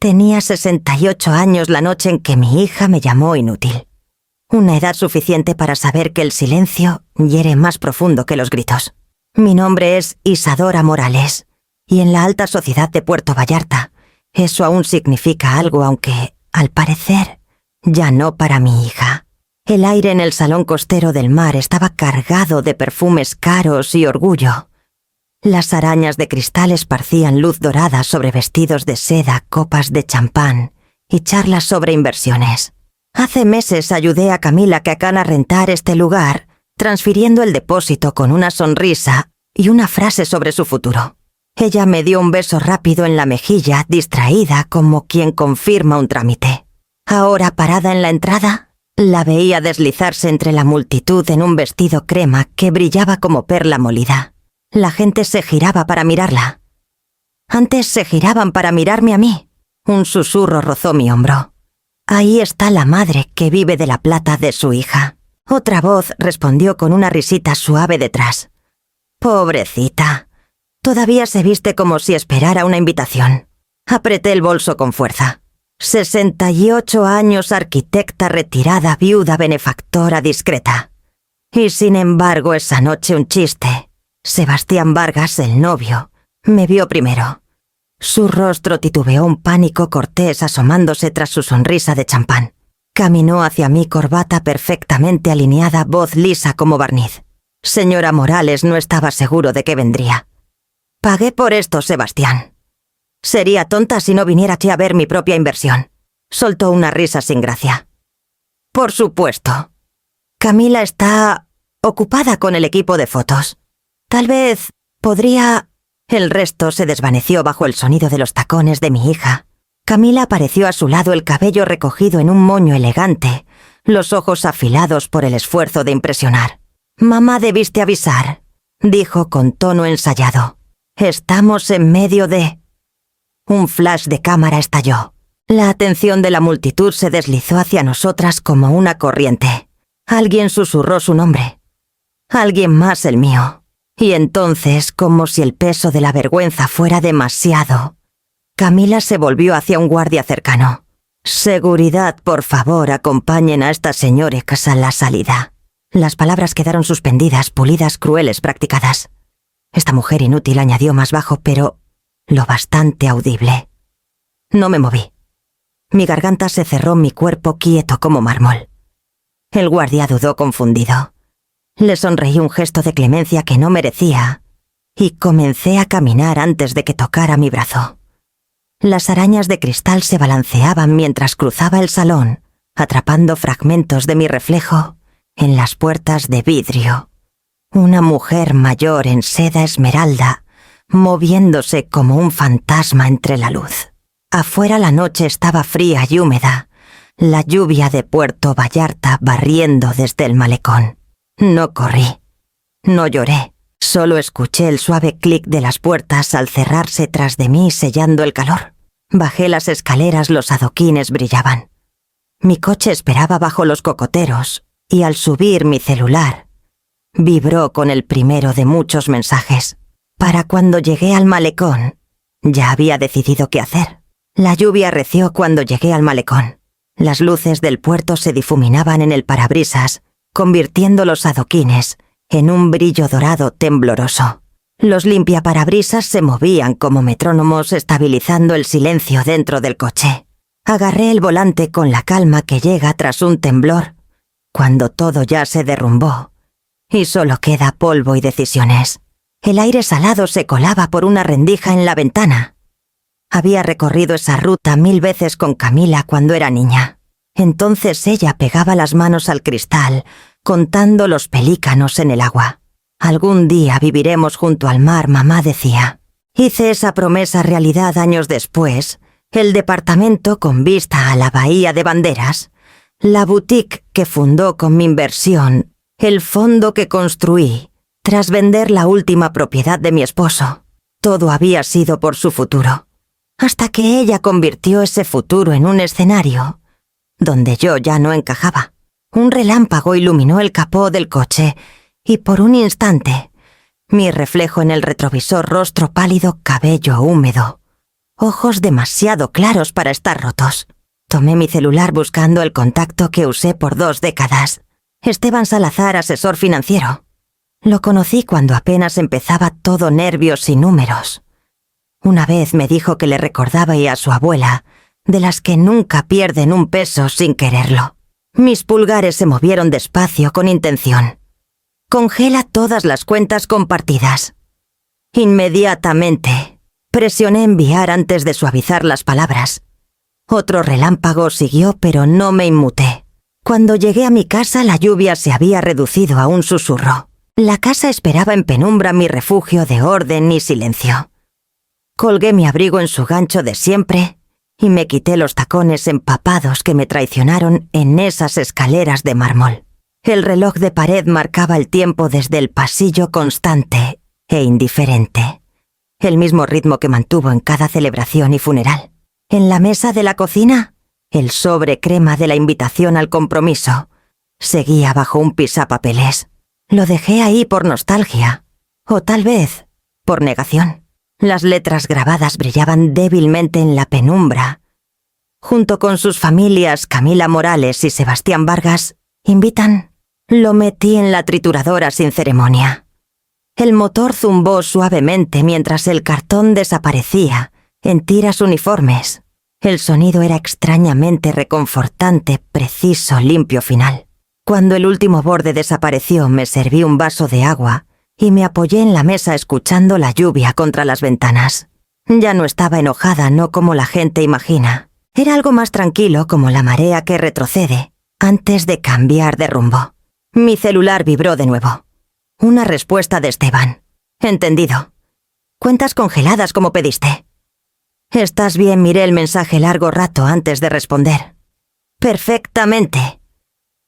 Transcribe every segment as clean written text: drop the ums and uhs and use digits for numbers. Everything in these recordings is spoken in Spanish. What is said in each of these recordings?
Tenía 68 años la noche en que mi hija me llamó inútil. Una edad suficiente para saber que el silencio hiere más profundo que los gritos. Mi nombre es Isadora Morales, y en la alta sociedad de Puerto Vallarta, eso aún significa algo, aunque, al parecer, ya no para mi hija. El aire en el salón costero del mar estaba cargado de perfumes caros y orgullo. Las arañas de cristal esparcían luz dorada sobre vestidos de seda, copas de champán y charlas sobre inversiones. Hace meses ayudé a Camila Cacán a rentar este lugar, transfiriendo el depósito con una sonrisa y una frase sobre su futuro. Ella me dio un beso rápido en la mejilla, distraída como quien confirma un trámite. Ahora, parada en la entrada, la veía deslizarse entre la multitud en un vestido crema que brillaba como perla molida. La gente se giraba para mirarla. Antes se giraban para mirarme a mí. Un susurro rozó mi hombro. Ahí está la madre que vive de la plata de su hija. Otra voz respondió con una risita suave detrás. Pobrecita. Todavía se viste como si esperara una invitación. Apreté el bolso con fuerza. 68 años, arquitecta retirada, viuda, benefactora, discreta. Y sin embargo, esa noche un chiste. Sebastián Vargas, el novio, me vio primero. Su rostro titubeó, un pánico cortés asomándose tras su sonrisa de champán. Caminó hacia mí, corbata perfectamente alineada, voz lisa como barniz. Señora Morales, no estaba seguro de que vendría. Pagué por esto, Sebastián. Sería tonta si no viniera aquí a ver mi propia inversión. Soltó una risa sin gracia. Por supuesto. Camila está ocupada con el equipo de fotos. Tal vez podría... El resto se desvaneció bajo el sonido de los tacones de mi hija. Camila apareció a su lado, el cabello recogido en un moño elegante, los ojos afilados por el esfuerzo de impresionar. «Mamá, debiste avisar», dijo con tono ensayado. «Estamos en medio de...». Un flash de cámara estalló. La atención de la multitud se deslizó hacia nosotras como una corriente. Alguien susurró su nombre. Alguien más el mío. Y entonces, como si el peso de la vergüenza fuera demasiado, Camila se volvió hacia un guardia cercano. «Seguridad, por favor, acompañen a estas señores a la salida». Las palabras quedaron suspendidas, pulidas, crueles, practicadas. Esta mujer inútil añadió más bajo, pero lo bastante audible. No me moví. Mi garganta se cerró, mi cuerpo quieto como mármol. El guardia dudó confundido. Le sonreí, un gesto de clemencia que no merecía, y comencé a caminar antes de que tocara mi brazo. Las arañas de cristal se balanceaban mientras cruzaba el salón, atrapando fragmentos de mi reflejo en las puertas de vidrio. Una mujer mayor en seda esmeralda, moviéndose como un fantasma entre la luz. Afuera la noche estaba fría y húmeda, la lluvia de Puerto Vallarta barriendo desde el malecón. No corrí, no lloré, solo escuché el suave clic de las puertas al cerrarse tras de mí sellando el calor. Bajé las escaleras, los adoquines brillaban. Mi coche esperaba bajo los cocoteros y al subir mi celular vibró con el primero de muchos mensajes. Para cuando llegué al malecón, ya había decidido qué hacer. La lluvia arreció cuando llegué al malecón. Las luces del puerto se difuminaban en el parabrisas, convirtiendo los adoquines en un brillo dorado tembloroso. Los limpiaparabrisas se movían como metrónomos, estabilizando el silencio dentro del coche. Agarré el volante con la calma que llega tras un temblor, cuando todo ya se derrumbó, y solo queda polvo y decisiones. El aire salado se colaba por una rendija en la ventana. Había recorrido esa ruta 1000 veces con Camila cuando era niña. Entonces ella pegaba las manos al cristal, contando los pelícanos en el agua. Algún día viviremos junto al mar, mamá decía. Hice esa promesa realidad años después. El departamento con vista a la bahía de Banderas, la boutique que fundó con mi inversión, el fondo que construí, tras vender la última propiedad de mi esposo. Todo había sido por su futuro. Hasta que ella convirtió ese futuro en un escenario donde yo ya no encajaba. Un relámpago iluminó el capó del coche y por un instante, mi reflejo en el retrovisor, rostro pálido, cabello húmedo, ojos demasiado claros para estar rotos. Tomé mi celular buscando el contacto que usé por 2 décadas. Esteban Salazar, asesor financiero. Lo conocí cuando apenas empezaba todo nervios y números. Una vez me dijo que le recordaba a su abuela, de las que nunca pierden un peso sin quererlo. Mis pulgares se movieron despacio con intención. Congela todas las cuentas compartidas. Inmediatamente, presioné enviar antes de suavizar las palabras. Otro relámpago siguió, pero no me inmuté. Cuando llegué a mi casa, la lluvia se había reducido a un susurro. La casa esperaba en penumbra mi refugio de orden y silencio. Colgué mi abrigo en su gancho de siempre y me quité los tacones empapados que me traicionaron en esas escaleras de mármol. El reloj de pared marcaba el tiempo desde el pasillo constante e indiferente, el mismo ritmo que mantuvo en cada celebración y funeral. En la mesa de la cocina, el sobre crema de la invitación al compromiso seguía bajo un pisapapeles. Lo dejé ahí por nostalgia, o tal vez por negación. Las letras grabadas brillaban débilmente en la penumbra. Junto con sus familias Camila Morales y Sebastián Vargas, invitan. Lo metí en la trituradora sin ceremonia. El motor zumbó suavemente mientras el cartón desaparecía en tiras uniformes. El sonido era extrañamente reconfortante, preciso, limpio final. Cuando el último borde desapareció, me serví un vaso de agua y me apoyé en la mesa escuchando la lluvia contra las ventanas. Ya no estaba enojada, no como la gente imagina. Era algo más tranquilo, como la marea que retrocede antes de cambiar de rumbo. Mi celular vibró de nuevo. Una respuesta de Esteban. Entendido. Cuentas congeladas como pediste. ¿Estás bien? Miré el mensaje largo rato antes de responder. Perfectamente.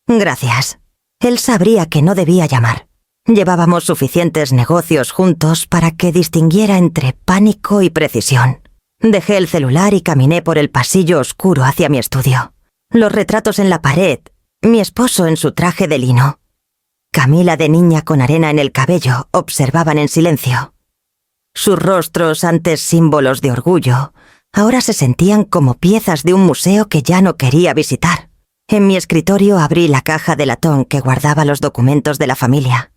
Gracias. Él sabría que no debía llamar. Llevábamos suficientes negocios juntos para que distinguiera entre pánico y precisión. Dejé el celular y caminé por el pasillo oscuro hacia mi estudio. Los retratos en la pared, mi esposo en su traje de lino. Camila de niña con arena en el cabello observaban en silencio. Sus rostros, antes símbolos de orgullo, ahora se sentían como piezas de un museo que ya no quería visitar. En mi escritorio abrí la caja de latón que guardaba los documentos de la familia.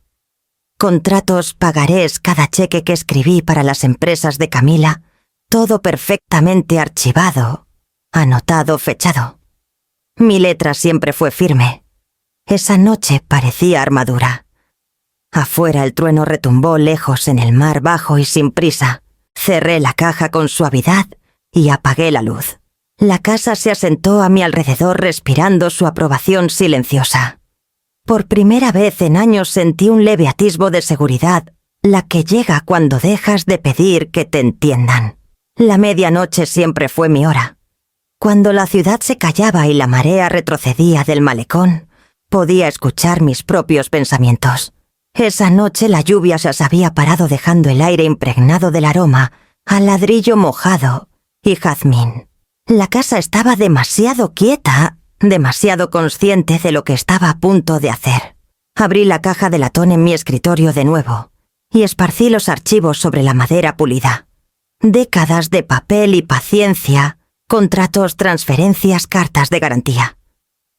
Contratos, pagarés, cada cheque que escribí para las empresas de Camila, todo perfectamente archivado, anotado, fechado. Mi letra siempre fue firme. Esa noche parecía armadura. Afuera el trueno retumbó lejos en el mar bajo y sin prisa. Cerré la caja con suavidad y apagué la luz. La casa se asentó a mi alrededor respirando su aprobación silenciosa. Por primera vez en años sentí un leve atisbo de seguridad, la que llega cuando dejas de pedir que te entiendan. La medianoche siempre fue mi hora. Cuando la ciudad se callaba y la marea retrocedía del malecón, podía escuchar mis propios pensamientos. Esa noche la lluvia se había parado dejando el aire impregnado del aroma a ladrillo mojado y jazmín. La casa estaba demasiado quieta, demasiado consciente de lo que estaba a punto de hacer. Abrí la caja de latón en mi escritorio de nuevo y esparcí los archivos sobre la madera pulida. Décadas de papel y paciencia, contratos, transferencias, cartas de garantía.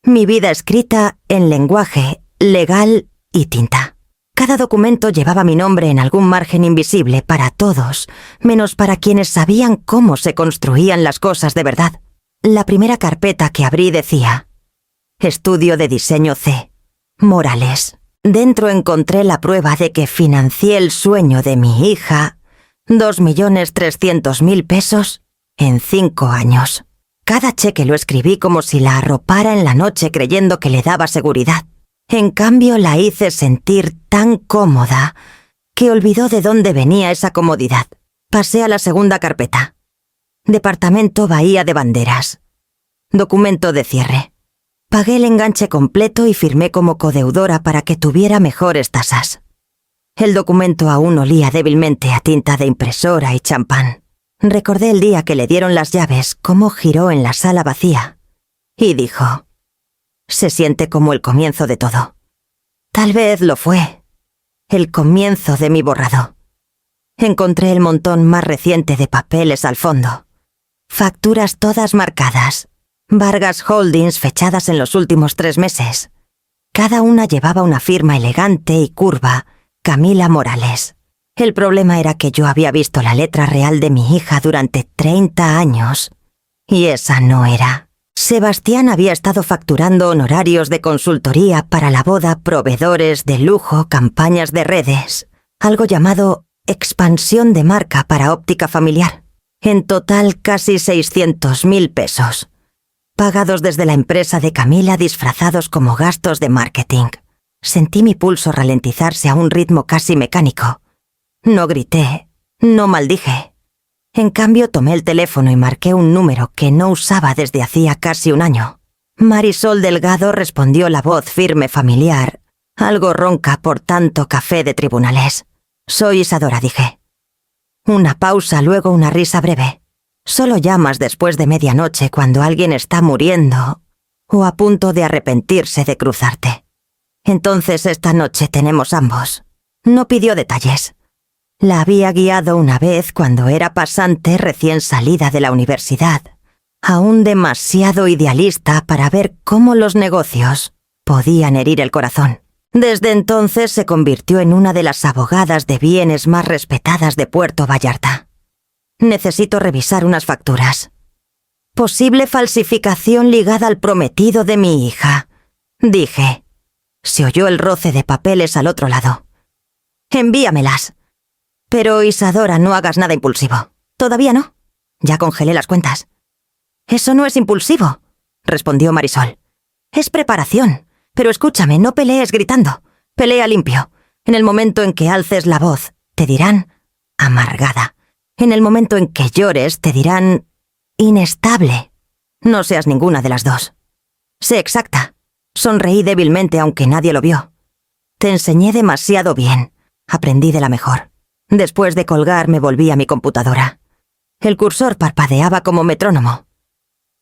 Mi vida escrita en lenguaje legal y tinta. Cada documento llevaba mi nombre en algún margen invisible para todos, menos para quienes sabían cómo se construían las cosas de verdad. La primera carpeta que abrí decía: Estudio de Diseño C. Morales. Dentro encontré la prueba de que financié el sueño de mi hija, 2.300.000 pesos, en 5 años. Cada cheque lo escribí como si la arropara en la noche creyendo que le daba seguridad. En cambio la hice sentir tan cómoda que olvidó de dónde venía esa comodidad. Pasé a la segunda carpeta. Departamento Bahía de Banderas. Documento de cierre. Pagué el enganche completo y firmé como codeudora para que tuviera mejores tasas. El documento aún olía débilmente a tinta de impresora y champán. Recordé el día que le dieron las llaves, cómo giró en la sala vacía, y dijo: se siente como el comienzo de todo. Tal vez lo fue. El comienzo de mi borrado. Encontré el montón más reciente de papeles al fondo. Facturas todas marcadas. Vargas Holdings fechadas en los últimos 3 meses. Cada una llevaba una firma elegante y curva, Camila Morales. El problema era que yo había visto la letra real de mi hija durante 30 años. Y esa no era. Sebastián había estado facturando honorarios de consultoría para la boda, proveedores de lujo, campañas de redes, algo llamado expansión de marca para óptica familiar. En total casi 600.000 pesos. Pagados desde la empresa de Camila disfrazados como gastos de marketing. Sentí mi pulso ralentizarse a un ritmo casi mecánico. No grité, no maldije. En cambio, tomé el teléfono y marqué un número que no usaba desde hacía casi un año. Marisol Delgado respondió la voz firme familiar, algo ronca por tanto café de tribunales. Soy Isadora, dije. Una pausa, luego una risa breve. Solo llamas después de medianoche cuando alguien está muriendo o a punto de arrepentirse de cruzarte. Entonces esta noche tenemos ambos. No pidió detalles. La había guiado una vez cuando era pasante recién salida de la universidad, aún demasiado idealista para ver cómo los negocios podían herir el corazón. Desde entonces se convirtió en una de las abogadas de bienes más respetadas de Puerto Vallarta. Necesito revisar unas facturas. Posible falsificación ligada al prometido de mi hija, dije. Se oyó el roce de papeles al otro lado. Envíamelas. Pero Isadora, no hagas nada impulsivo. ¿Todavía no? Ya congelé las cuentas. Eso no es impulsivo, respondió Marisol. Es preparación. Pero escúchame, no pelees gritando. Pelea limpio. En el momento en que alces la voz, te dirán amargada. En el momento en que llores, te dirán inestable. No seas ninguna de las dos. Sé exacta. Sonreí débilmente aunque nadie lo vio. Te enseñé demasiado bien. Aprendí de la mejor. Después de colgar me volví a mi computadora. El cursor parpadeaba como metrónomo.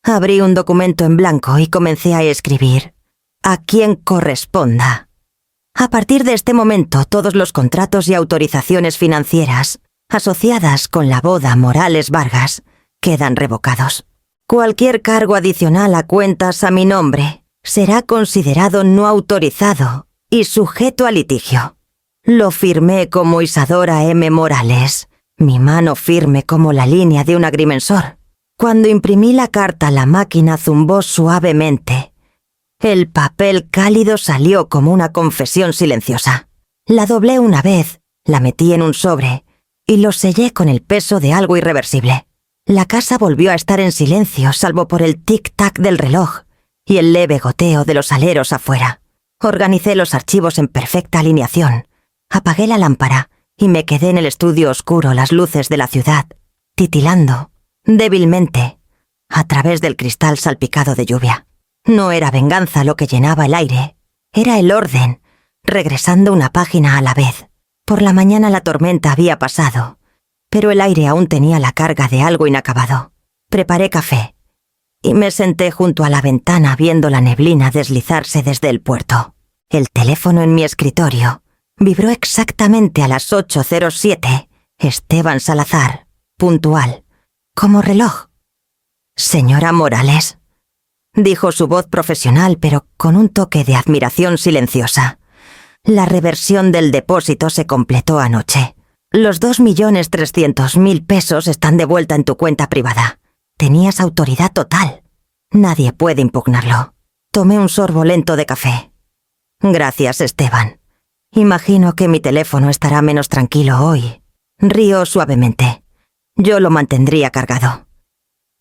Abrí un documento en blanco y comencé a escribir a quien corresponda. A partir de este momento, todos los contratos y autorizaciones financieras asociadas con la boda Morales Vargas quedan revocados. Cualquier cargo adicional a cuentas a mi nombre será considerado no autorizado y sujeto a litigio. Lo firmé como Isadora M. Morales, mi mano firme como la línea de un agrimensor. Cuando imprimí la carta, la máquina zumbó suavemente. El papel cálido salió como una confesión silenciosa. La doblé una vez, la metí en un sobre y lo sellé con el peso de algo irreversible. La casa volvió a estar en silencio, salvo por el tic-tac del reloj y el leve goteo de los aleros afuera. Organicé los archivos en perfecta alineación. Apagué la lámpara y me quedé en el estudio oscuro, las luces de la ciudad, titilando, débilmente, a través del cristal salpicado de lluvia. No era venganza lo que llenaba el aire, era el orden, regresando una página a la vez. Por la mañana la tormenta había pasado, pero el aire aún tenía la carga de algo inacabado. Preparé café y me senté junto a la ventana viendo la neblina deslizarse desde el puerto. El teléfono en mi escritorio vibró exactamente a las 8:07. Esteban Salazar, puntual, como reloj. «Señora Morales», dijo su voz profesional pero con un toque de admiración silenciosa. La reversión del depósito se completó anoche. Los 2.300.000 pesos están de vuelta en tu cuenta privada. Tenías autoridad total. Nadie puede impugnarlo. Tomé un sorbo lento de café. Gracias, Esteban. Imagino que mi teléfono estará menos tranquilo hoy. Río suavemente. Yo lo mantendría cargado.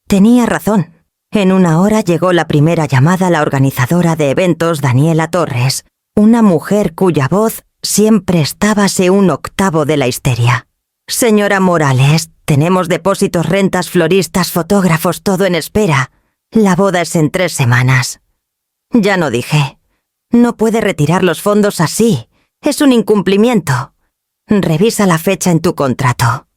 Tenía razón. En una hora llegó la primera llamada a la organizadora de eventos, Daniela Torres, una mujer cuya voz siempre estábase un octavo de la histeria. Señora Morales, tenemos depósitos, rentas, floristas, fotógrafos, todo en espera. La boda es en 3 semanas. Ya no dije. No puede retirar los fondos así. Es un incumplimiento. Revisa la fecha en tu contrato.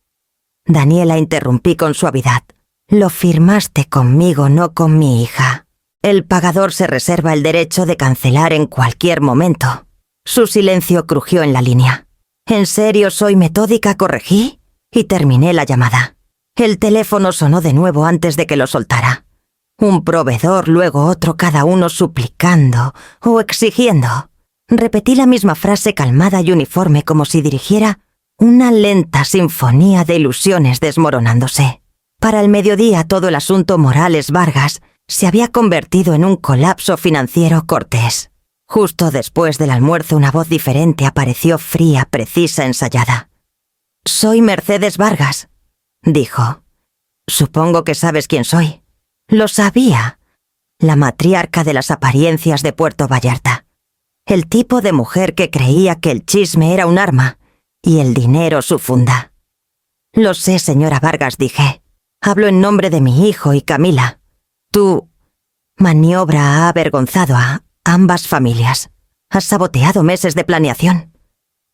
Daniela interrumpí con suavidad. Lo firmaste conmigo, no con mi hija. El pagador se reserva el derecho de cancelar en cualquier momento. Su silencio crujió en la línea. ¿En serio soy metódica? Corregí y terminé la llamada. El teléfono sonó de nuevo antes de que lo soltara. Un proveedor, luego otro, cada uno suplicando o exigiendo. Repetí la misma frase calmada y uniforme como si dirigiera una lenta sinfonía de ilusiones desmoronándose. Para el mediodía todo el asunto Morales Vargas se había convertido en un colapso financiero cortés. Justo después del almuerzo una voz diferente apareció fría, precisa, ensayada. «Soy Mercedes Vargas», dijo. «Supongo que sabes quién soy». Lo sabía. La matriarca de las apariencias de Puerto Vallarta. El tipo de mujer que creía que el chisme era un arma y el dinero su funda. «Lo sé, señora Vargas», dije. «Hablo en nombre de mi hijo y Camila. Tu maniobra ha avergonzado a ambas familias. Has saboteado meses de planeación».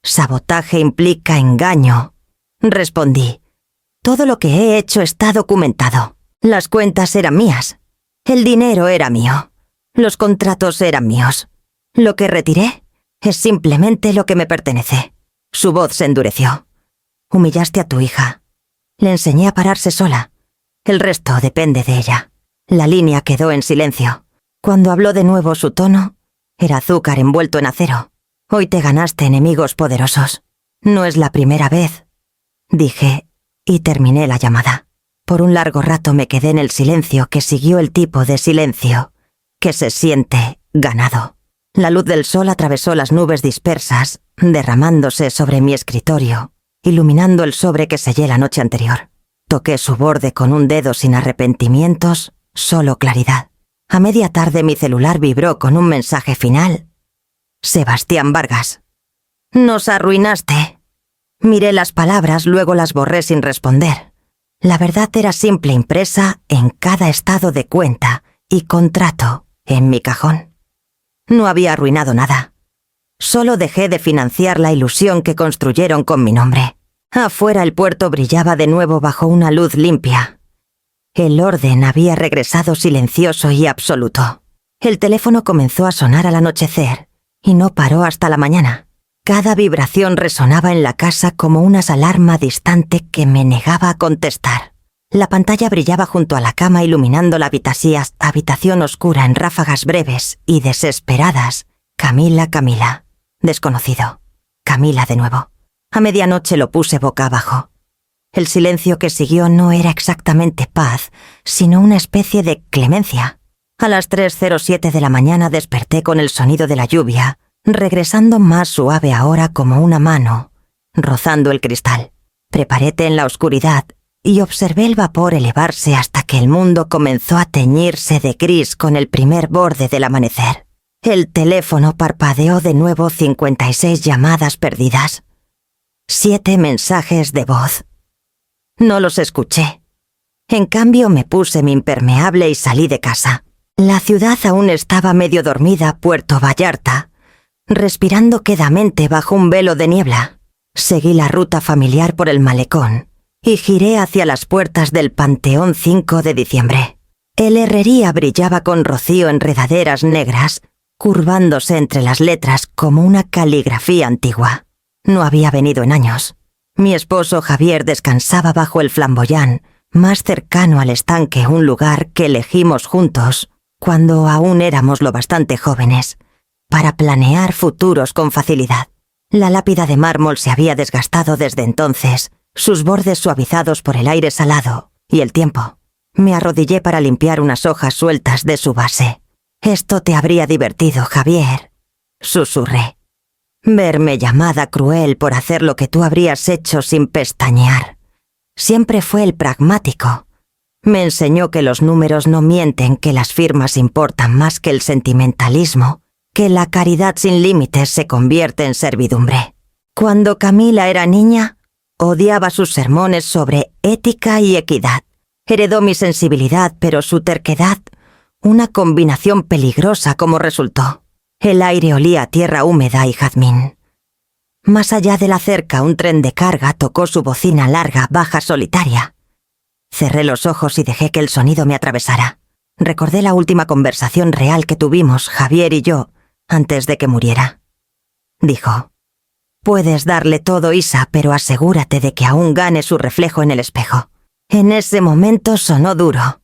«Sabotaje implica engaño», respondí. «Todo lo que he hecho está documentado. Las cuentas eran mías. El dinero era mío. Los contratos eran míos. Lo que retiré es simplemente lo que me pertenece». Su voz se endureció. «Humillaste a tu hija. Le enseñé a pararse sola. El resto depende de ella». La línea quedó en silencio. Cuando habló de nuevo su tono era azúcar envuelto en acero. «Hoy te ganaste enemigos poderosos. No es la primera vez», dije, y terminé la llamada. Por un largo rato me quedé en el silencio que siguió el tipo de silencio que se siente ganado. La luz del sol atravesó las nubes dispersas, derramándose sobre mi escritorio, iluminando el sobre que sellé la noche anterior. Toqué su borde con un dedo sin arrepentimientos, solo claridad. A media tarde mi celular vibró con un mensaje final. «Sebastián Vargas». «Nos arruinaste». Miré las palabras, luego las borré sin responder. La verdad era simple, impresa en cada estado de cuenta y contrato en mi cajón. No había arruinado nada. Solo dejé de financiar la ilusión que construyeron con mi nombre. Afuera el puerto brillaba de nuevo bajo una luz limpia. El orden había regresado silencioso y absoluto. El teléfono comenzó a sonar al anochecer y no paró hasta la mañana. Cada vibración resonaba en la casa como una alarma distante que me negaba a contestar. La pantalla brillaba junto a la cama iluminando la habitación oscura en ráfagas breves y desesperadas. Camila, Camila. Desconocido. Camila de nuevo. A medianoche lo puse boca abajo. El silencio que siguió no era exactamente paz, sino una especie de clemencia. A las 3:07 de la mañana desperté con el sonido de la lluvia, regresando más suave ahora como una mano, rozando el cristal. Preparé té en la oscuridad y observé el vapor elevarse hasta que el mundo comenzó a teñirse de gris con el primer borde del amanecer. El teléfono parpadeó de nuevo 56 llamadas perdidas. 7 mensajes de voz. No los escuché. En cambio me puse mi impermeable y salí de casa. La ciudad aún estaba medio dormida, Puerto Vallarta, respirando quedamente bajo un velo de niebla. Seguí la ruta familiar por el malecón y giré hacia las puertas del Panteón 5 de diciembre. El herrería brillaba con rocío enredaderas negras, curvándose entre las letras como una caligrafía antigua. No había venido en años. Mi esposo Javier descansaba bajo el flamboyán, más cercano al estanque, un lugar que elegimos juntos, cuando aún éramos lo bastante jóvenes, para planear futuros con facilidad. La lápida de mármol se había desgastado desde entonces, sus bordes suavizados por el aire salado y el tiempo. Me arrodillé para limpiar unas hojas sueltas de su base. «Esto te habría divertido, Javier», susurré. «Verme llamada cruel por hacer lo que tú habrías hecho sin pestañear. Siempre fue el pragmático. Me enseñó que los números no mienten, que las firmas importan más que el sentimentalismo, que la caridad sin límites se convierte en servidumbre. Cuando Camila era niña, odiaba sus sermones sobre ética y equidad. Heredó mi sensibilidad, pero su terquedad, una combinación peligrosa como resultó. El aire olía a tierra húmeda y jazmín. Más allá de la cerca, un tren de carga tocó su bocina larga, baja, solitaria. Cerré los ojos y dejé que el sonido me atravesara. Recordé la última conversación real que tuvimos, Javier y yo, antes de que muriera. Dijo: «Puedes darle todo, Isa, pero asegúrate de que aún gane su reflejo en el espejo. En ese momento sonó duro.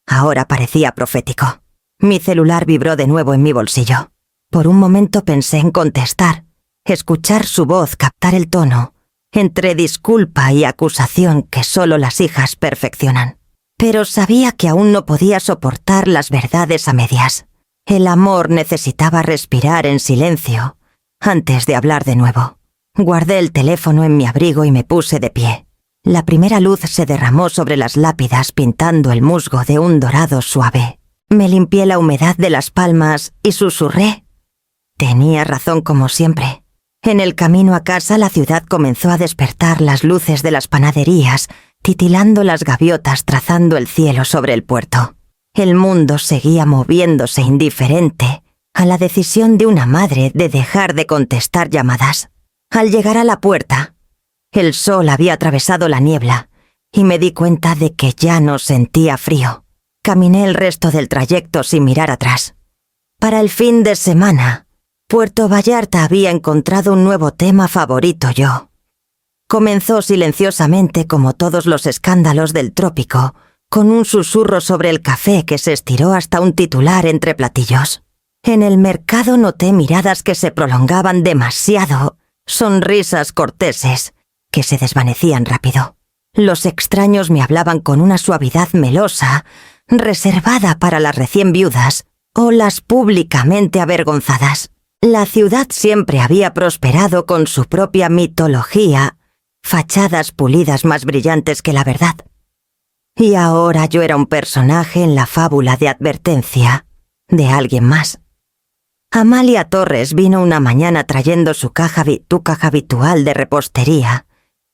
Ahora parecía profético. Mi celular vibró de nuevo en mi bolsillo. Por un momento pensé en contestar, escuchar su voz, captar el tono, entre disculpa y acusación que solo las hijas perfeccionan. Pero sabía que aún no podía soportar las verdades a medias. El amor necesitaba respirar en silencio antes de hablar de nuevo. Guardé el teléfono en mi abrigo y me puse de pie. La primera luz se derramó sobre las lápidas pintando el musgo de un dorado suave. Me limpié la humedad de las palmas y susurré. Tenía razón como siempre. En el camino a casa la ciudad comenzó a despertar las luces de las panaderías, titilando las gaviotas trazando el cielo sobre el puerto. El mundo seguía moviéndose indiferente a la decisión de una madre de dejar de contestar llamadas. Al llegar a la puerta, el sol había atravesado la niebla y me di cuenta de que ya no sentía frío. Caminé el resto del trayecto sin mirar atrás. Para el fin de semana, Puerto Vallarta había encontrado un nuevo tema favorito yo. Comenzó silenciosamente como todos los escándalos del trópico, con un susurro sobre el café que se estiró hasta un titular entre platillos. En el mercado noté miradas que se prolongaban demasiado, sonrisas corteses, que se desvanecían rápido. Los extraños me hablaban con una suavidad melosa, reservada para las recién viudas o las públicamente avergonzadas. La ciudad siempre había prosperado con su propia mitología, fachadas pulidas más brillantes que la verdad. Y ahora yo era un personaje en la fábula de advertencia de alguien más. Amalia Torres vino una mañana trayendo su caja habitual de repostería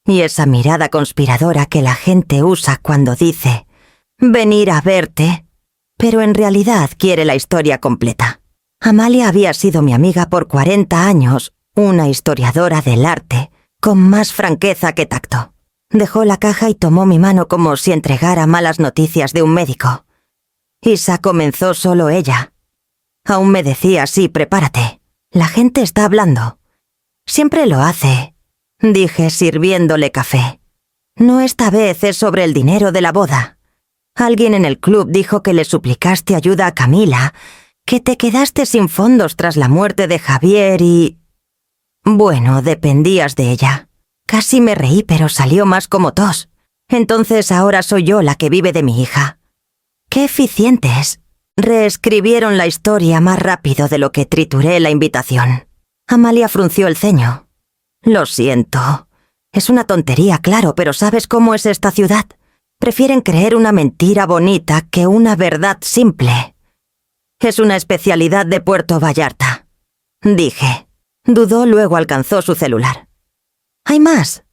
y esa mirada conspiradora que la gente usa cuando dice «venir a verte», pero en realidad quiere la historia completa. Amalia había sido mi amiga por 40 años, una historiadora del arte, con más franqueza que tacto. Dejó la caja y tomó mi mano como si entregara malas noticias de un médico. Isa comenzó solo ella. Aún me decía, sí, prepárate. La gente está hablando. Siempre lo hace, dije sirviéndole café. No esta vez es sobre el dinero de la boda. Alguien en el club dijo que le suplicaste ayuda a Camila, que te quedaste sin fondos tras la muerte de Javier y... Bueno, dependías de ella. Casi me reí, pero salió más como tos. Entonces ahora soy yo la que vive de mi hija. ¡Qué eficientes! Reescribieron la historia más rápido de lo que trituré la invitación. Amalia frunció el ceño. Lo siento. Es una tontería, claro, pero ¿sabes cómo es esta ciudad? Prefieren creer una mentira bonita que una verdad simple. Es una especialidad de Puerto Vallarta, dije. Dudó, luego alcanzó su celular. ¿Hay más?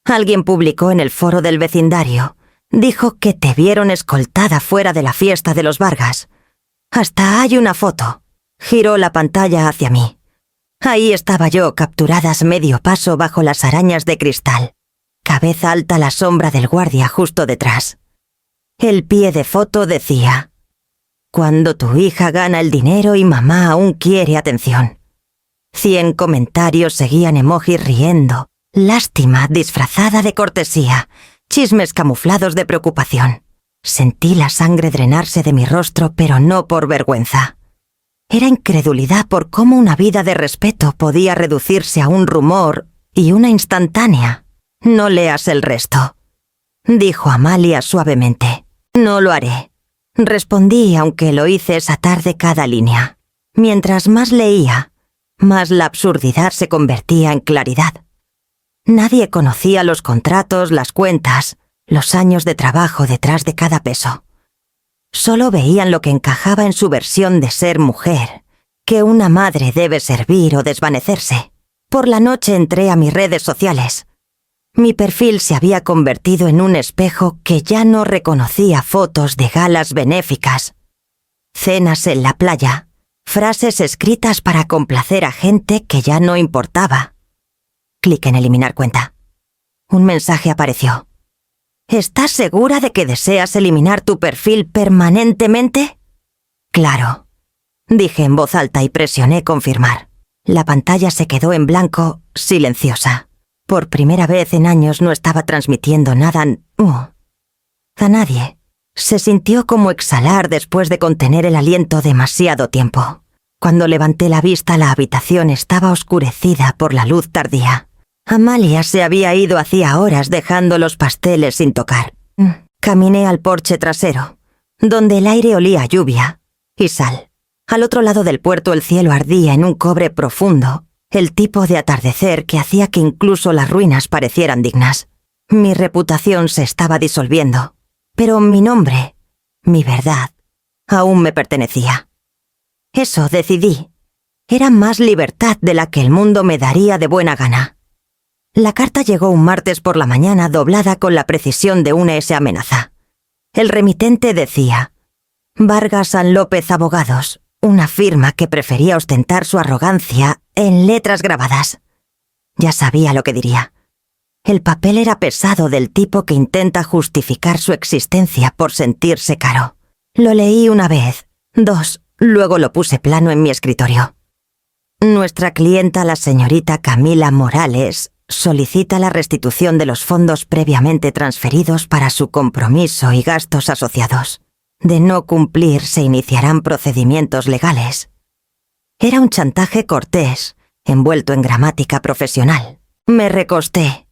Alguien publicó en el foro del vecindario. Dijo que te vieron escoltada fuera de la fiesta de los Vargas. Hasta hay una foto. Giró la pantalla hacia mí. Ahí estaba yo, capturadas medio paso bajo las arañas de cristal. Cabeza alta a la sombra del guardia justo detrás. El pie de foto decía: «Cuando tu hija gana el dinero y mamá aún quiere atención». 100 comentarios seguían emojis riendo, lástima disfrazada de cortesía, chismes camuflados de preocupación. Sentí la sangre drenarse de mi rostro, pero no por vergüenza. Era incredulidad por cómo una vida de respeto podía reducirse a un rumor y una instantánea. «No leas el resto», dijo Amalia suavemente. «No lo haré», respondí, aunque lo hice esa tarde cada línea. Mientras más leía, más la absurdidad se convertía en claridad. Nadie conocía los contratos, las cuentas, los años de trabajo detrás de cada peso. Solo veían lo que encajaba en su versión de ser mujer, que una madre debe servir o desvanecerse. Por la noche entré a mis redes sociales. Mi perfil se había convertido en un espejo que ya no reconocía fotos de galas benéficas, cenas en la playa, frases escritas para complacer a gente que ya no importaba. Clic en eliminar cuenta. Un mensaje apareció. ¿Estás segura de que deseas eliminar tu perfil permanentemente? Claro, dije en voz alta y presioné confirmar. La pantalla se quedó en blanco, silenciosa. Por primera vez en años no estaba transmitiendo nada. A nadie. Se sintió como exhalar después de contener el aliento demasiado tiempo. Cuando levanté la vista, la habitación estaba oscurecida por la luz tardía. Amalia se había ido hacía horas dejando los pasteles sin tocar. Caminé al porche trasero, donde el aire olía a lluvia y sal. Al otro lado del puerto el cielo ardía en un cobre profundo, el tipo de atardecer que hacía que incluso las ruinas parecieran dignas. Mi reputación se estaba disolviendo, pero mi nombre, mi verdad, aún me pertenecía. Eso decidí. Era más libertad de la que el mundo me daría de buena gana. La carta llegó un martes por la mañana doblada con la precisión de una S amenaza. El remitente decía: Vargas San López Abogados, una firma que prefería ostentar su arrogancia en letras grabadas. Ya sabía lo que diría. El papel era pesado, del tipo que intenta justificar su existencia por sentirse caro. Lo leí una vez, dos, luego lo puse plano en mi escritorio. Nuestra clienta, la señorita Camila Morales, solicita la restitución de los fondos previamente transferidos para su compromiso y gastos asociados. De no cumplir, se iniciarán procedimientos legales. Era un chantaje cortés, envuelto en gramática profesional. Me recosté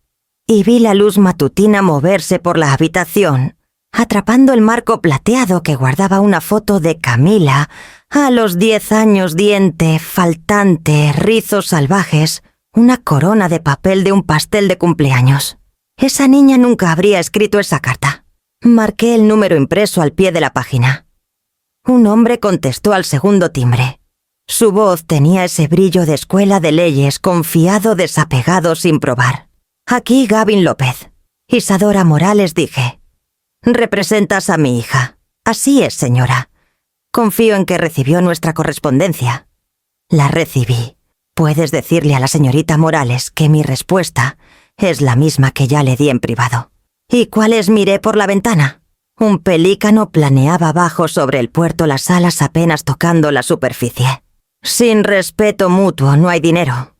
y vi la luz matutina moverse por la habitación, atrapando el marco plateado que guardaba una foto de Camila, a los 10 años, diente, faltante, rizos salvajes, una corona de papel de un pastel de cumpleaños. Esa niña nunca habría escrito esa carta. Marqué el número impreso al pie de la página. Un hombre contestó al segundo timbre. Su voz tenía ese brillo de escuela de leyes, confiado, desapegado, sin probar. Aquí Gavin López. Isadora Morales, dije. Representas a mi hija. Así es, señora. Confío en que recibió nuestra correspondencia. La recibí. Puedes decirle a la señorita Morales que mi respuesta es la misma que ya le di en privado. ¿Y cuáles miré por la ventana? Un pelícano planeaba abajo sobre el puerto, las alas apenas tocando la superficie. Sin respeto mutuo no hay dinero.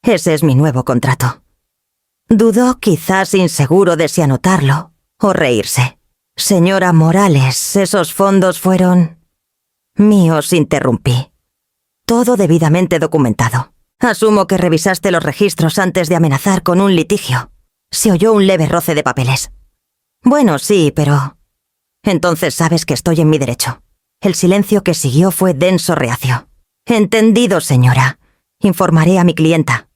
Ese es mi nuevo contrato. Dudó, quizás inseguro de si anotarlo o reírse. Señora Morales, esos fondos fueron míos, interrumpí. Todo debidamente documentado. Asumo que revisaste los registros antes de amenazar con un litigio. Se oyó un leve roce de papeles. Bueno, sí, pero... Entonces sabes que estoy en mi derecho. El silencio que siguió fue denso, reacio. Entendido, señora. Informaré a mi clienta.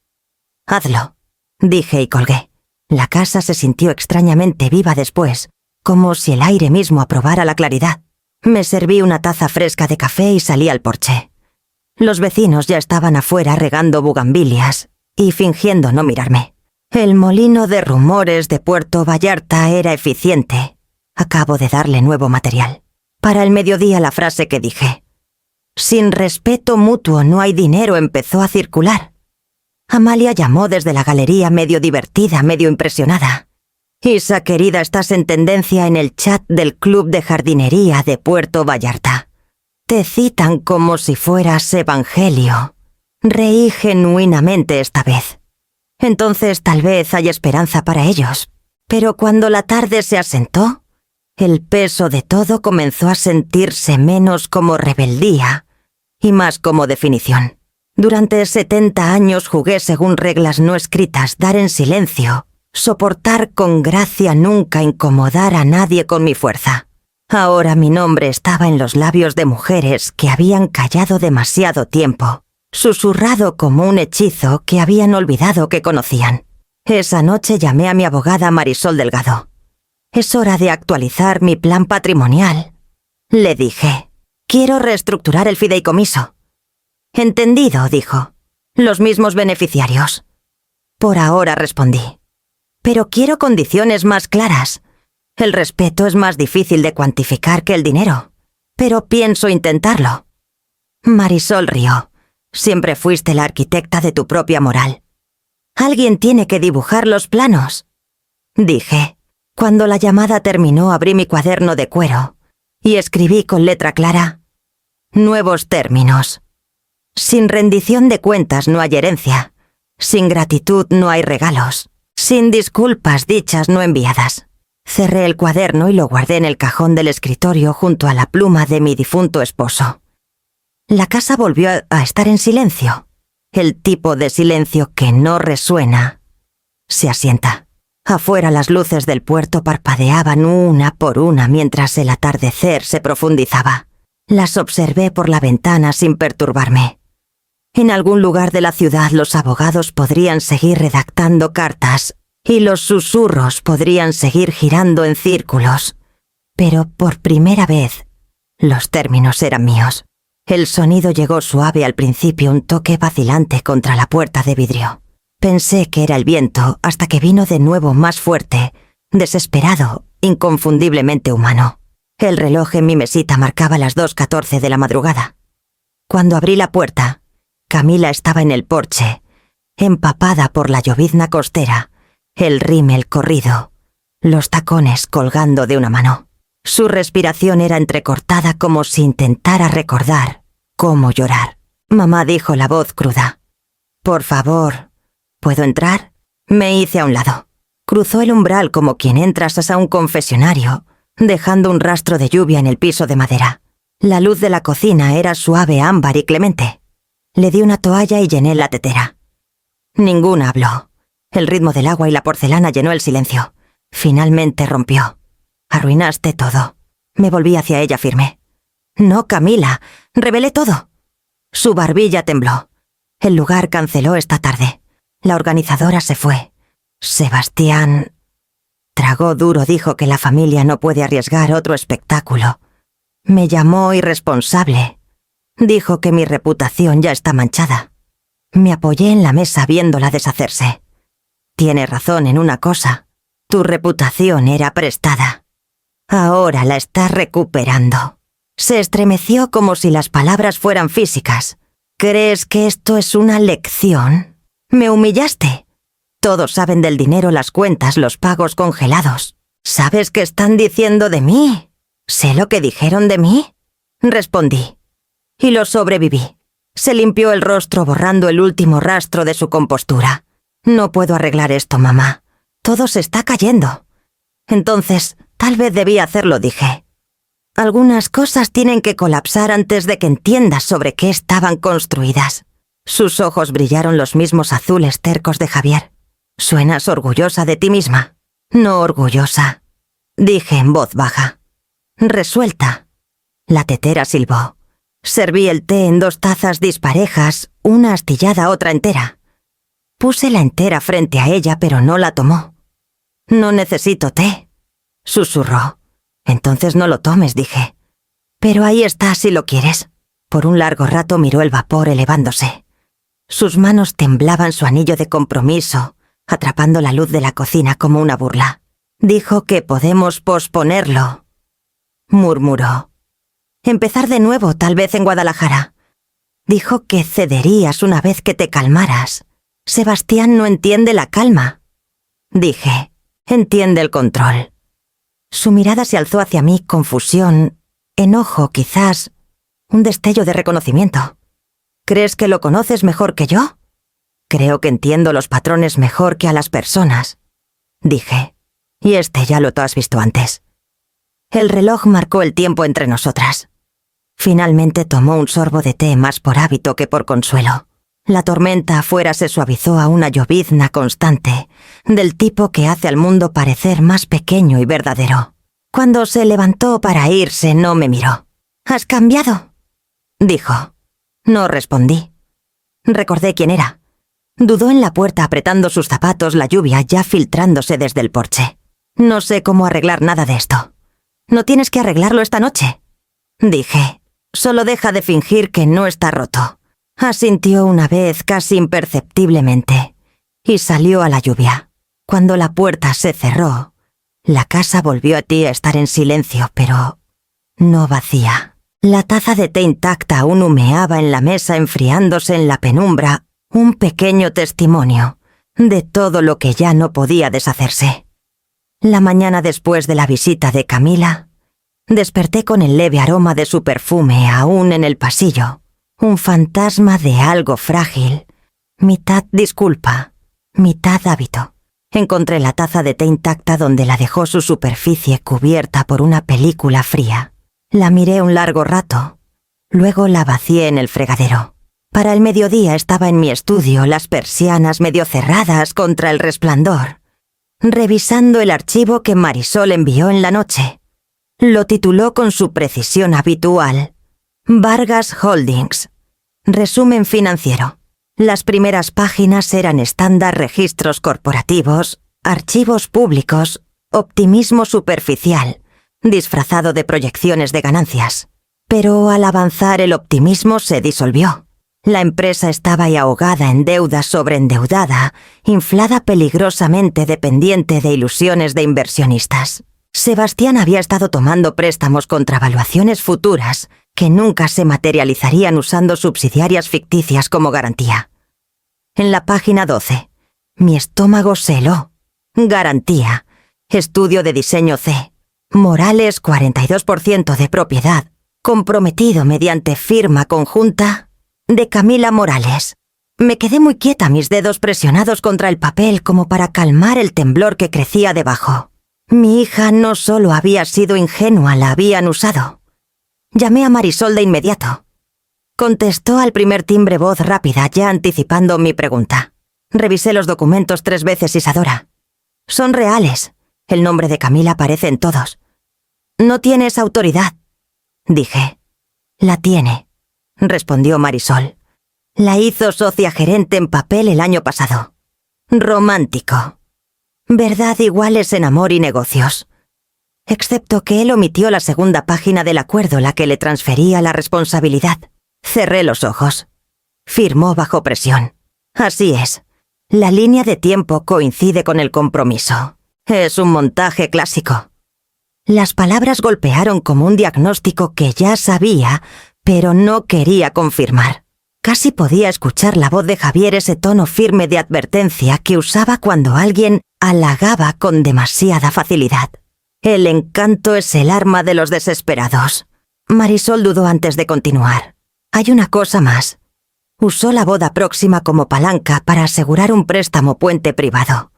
Hazlo, dije y colgué. La casa se sintió extrañamente viva después, como si el aire mismo aprobara la claridad. Me serví una taza fresca de café y salí al porche. Los vecinos ya estaban afuera regando bugambilias y fingiendo no mirarme. El molino de rumores de Puerto Vallarta era eficiente. Acabo de darle nuevo material. Para el mediodía la frase que dije, sin respeto mutuo no hay dinero, empezó a circular. Amalia llamó desde la galería, medio divertida, medio impresionada. Isa, querida, estás en tendencia en el chat del Club de Jardinería de Puerto Vallarta. Te citan como si fueras Evangelio. Reí genuinamente esta vez. Entonces tal vez hay esperanza para ellos. Pero cuando la tarde se asentó, el peso de todo comenzó a sentirse menos como rebeldía y más como definición. Durante 70 años jugué según reglas no escritas, dar en silencio, soportar con gracia, nunca incomodar a nadie con mi fuerza. Ahora mi nombre estaba en los labios de mujeres que habían callado demasiado tiempo, susurrado como un hechizo que habían olvidado que conocían. Esa noche llamé a mi abogada Marisol Delgado. Es hora de actualizar mi plan patrimonial. Le dije, quiero reestructurar el fideicomiso. Entendido, dijo. Los mismos beneficiarios. Por ahora, respondí. Pero quiero condiciones más claras. El respeto es más difícil de cuantificar que el dinero, pero pienso intentarlo. Marisol rió. Siempre fuiste la arquitecta de tu propia moral. Alguien tiene que dibujar los planos, dije. Cuando la llamada terminó, abrí mi cuaderno de cuero y escribí con letra clara: nuevos términos. Sin rendición de cuentas no hay herencia. Sin gratitud no hay regalos. Sin disculpas dichas no enviadas. Cerré el cuaderno y lo guardé en el cajón del escritorio junto a la pluma de mi difunto esposo. La casa volvió a estar en silencio. El tipo de silencio que no resuena se asienta. Afuera las luces del puerto parpadeaban una por una mientras el atardecer se profundizaba. Las observé por la ventana sin perturbarme. En algún lugar de la ciudad los abogados podrían seguir redactando cartas y los susurros podrían seguir girando en círculos. Pero por primera vez, los términos eran míos. El sonido llegó suave al principio, un toque vacilante contra la puerta de vidrio. Pensé que era el viento hasta que vino de nuevo más fuerte, desesperado, inconfundiblemente humano. El reloj en mi mesita marcaba las 2:14 de la madrugada. Cuando abrí la puerta, Camila estaba en el porche, empapada por la llovizna costera, el rímel corrido, los tacones colgando de una mano. Su respiración era entrecortada como si intentara recordar cómo llorar. Mamá dijo la voz cruda: «Por favor, ¿puedo entrar?». Me hice a un lado. Cruzó el umbral como quien entras a un confesionario, dejando un rastro de lluvia en el piso de madera. La luz de la cocina era suave, ámbar y clemente. Le di una toalla y llené la tetera. Ninguna habló. El ritmo del agua y la porcelana llenó el silencio. Finalmente rompió. «Arruinaste todo». Me volví hacia ella firme. «No, Camila, revelé todo». Su barbilla tembló. «El lugar canceló esta tarde. La organizadora se fue. Sebastián...». Tragó duro, dijo que la familia no puede arriesgar otro espectáculo. Me llamó irresponsable. Dijo que mi reputación ya está manchada. Me apoyé en la mesa viéndola deshacerse. «Tiene razón en una cosa. Tu reputación era prestada. Ahora la estás recuperando». Se estremeció como si las palabras fueran físicas. «¿Crees que esto es una lección? Me humillaste. Todos saben del dinero, las cuentas, los pagos congelados. ¿Sabes qué están diciendo de mí? ¿Sé lo que dijeron de mí?». Respondí. Y lo sobreviví. Se limpió el rostro borrando el último rastro de su compostura. «No puedo arreglar esto, mamá. Todo se está cayendo». «Entonces, tal vez debí hacerlo», dije. «Algunas cosas tienen que colapsar antes de que entiendas sobre qué estaban construidas». Sus ojos brillaron los mismos azules tercos de Javier. «¿Suenas orgullosa de ti misma?». «No orgullosa», dije en voz baja. «Resuelta». La tetera silbó. Serví el té en 2 tazas disparejas, una astillada, otra entera. Puse la entera frente a ella, pero no la tomó. «No necesito té», susurró. «Entonces no lo tomes», dije. «Pero ahí está si lo quieres». Por un largo rato miró el vapor elevándose. Sus manos temblaban su anillo de compromiso, atrapando la luz de la cocina como una burla. «Dijo que podemos posponerlo», murmuró. «Empezar de nuevo, tal vez en Guadalajara». Dijo que cederías una vez que te calmaras. «Sebastián no entiende la calma», dije. «Entiende el control». Su mirada se alzó hacia mí, confusión, enojo, quizás un destello de reconocimiento. «¿Crees que lo conoces mejor que yo?». «Creo que entiendo los patrones mejor que a las personas», dije. «Y ya lo has visto antes». El reloj marcó el tiempo entre nosotras. Finalmente tomó un sorbo de té más por hábito que por consuelo. La tormenta afuera se suavizó a una llovizna constante, del tipo que hace al mundo parecer más pequeño y verdadero. Cuando se levantó para irse, no me miró. «¿Has cambiado?», dijo. No respondí. Recordé quién era. Dudó en la puerta apretando sus zapatos, la lluvia ya filtrándose desde el porche. «No sé cómo arreglar nada de esto». «No tienes que arreglarlo esta noche», dije. «Solo deja de fingir que no está roto». Asintió una vez casi imperceptiblemente y salió a la lluvia. Cuando la puerta se cerró, la casa volvió a estar en silencio, pero no vacía. La taza de té intacta aún humeaba en la mesa, enfriándose en la penumbra, un pequeño testimonio de todo lo que ya no podía deshacerse. La mañana después de la visita de Camila, desperté con el leve aroma de su perfume aún en el pasillo. Un fantasma de algo frágil, mitad disculpa, mitad hábito. Encontré la taza de té intacta donde la dejó su superficie cubierta por una película fría. La miré un largo rato. Luego la vacié en el fregadero. Para el mediodía estaba en mi estudio, las persianas medio cerradas contra el resplandor, revisando el archivo que Marisol envió en la noche. Lo tituló con su precisión habitual: Vargas Holdings. Resumen financiero. Las primeras páginas eran estándar registros corporativos, archivos públicos, optimismo superficial, disfrazado de proyecciones de ganancias. Pero al avanzar el optimismo se disolvió. La empresa estaba ahogada en deuda sobreendeudada, inflada peligrosamente dependiente de ilusiones de inversionistas. Sebastián había estado tomando préstamos contra valuaciones futuras que nunca se materializarían usando subsidiarias ficticias como garantía. En la página 12, mi estómago se heló. Garantía. Estudio de diseño C. Morales 42% de propiedad. Comprometido mediante firma conjunta de Camila Morales. Me quedé muy quieta, mis dedos presionados contra el papel como para calmar el temblor que crecía debajo. Mi hija no solo había sido ingenua, la habían usado. Llamé a Marisol de inmediato. Contestó al primer timbre voz rápida, ya anticipando mi pregunta. Revisé los documentos 3 veces, Isadora. Son reales. El nombre de Camila aparece en todos. No tienes autoridad, dije. La tiene, respondió Marisol. La hizo socia gerente en papel el año pasado. Romántico. Verdad iguales en amor y negocios. Excepto que él omitió la segunda página del acuerdo, la que le transfería la responsabilidad. Cerré los ojos. Firmó bajo presión. Así es. La línea de tiempo coincide con el compromiso. Es un montaje clásico. Las palabras golpearon como un diagnóstico que ya sabía, pero no quería confirmar. Casi podía escuchar la voz de Javier, ese tono firme de advertencia que usaba cuando alguien halagaba con demasiada facilidad. El encanto es el arma de los desesperados. Marisol dudó antes de continuar. Hay una cosa más. Usó la boda próxima como palanca para asegurar un préstamo puente privado.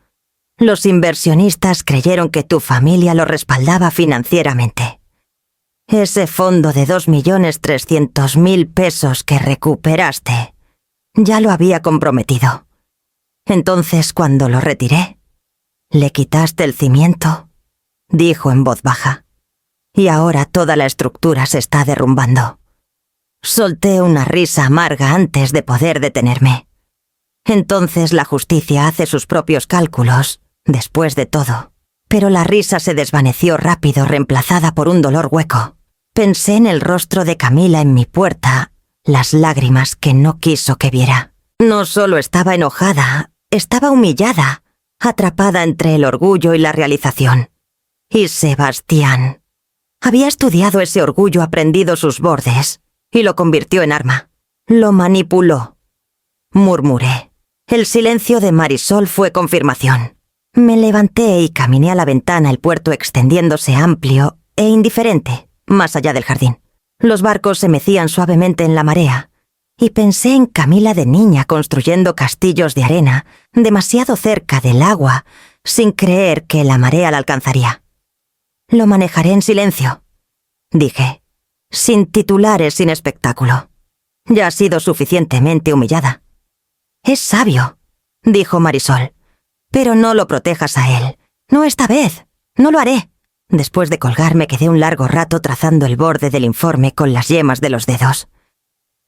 Los inversionistas creyeron que tu familia lo respaldaba financieramente. Ese fondo de 2.300.000 pesos que recuperaste, ya lo había comprometido. Entonces, cuando lo retiré, le quitaste el cimiento, dijo en voz baja. Y ahora toda la estructura se está derrumbando. Solté una risa amarga antes de poder detenerme. Entonces la justicia hace sus propios cálculos, después de todo. Pero la risa se desvaneció rápido, reemplazada por un dolor hueco. Pensé en el rostro de Camila en mi puerta, las lágrimas que no quiso que viera. No solo estaba enojada, estaba humillada, atrapada entre el orgullo y la realización. Y Sebastián. Había estudiado ese orgullo, aprendido sus bordes, y lo convirtió en arma. Lo manipuló. Murmuré. El silencio de Marisol fue confirmación. Me levanté y caminé a la ventana, el puerto extendiéndose amplio e indiferente, más allá del jardín. Los barcos se mecían suavemente en la marea, y pensé en Camila de niña construyendo castillos de arena, demasiado cerca del agua, sin creer que la marea la alcanzaría. Lo manejaré en silencio, dije, sin titulares, sin espectáculo. Ya ha sido suficientemente humillada. Es sabio, dijo Marisol, pero no lo protejas a él. No esta vez, no lo haré. Después de colgar me quedé un largo rato trazando el borde del informe con las yemas de los dedos.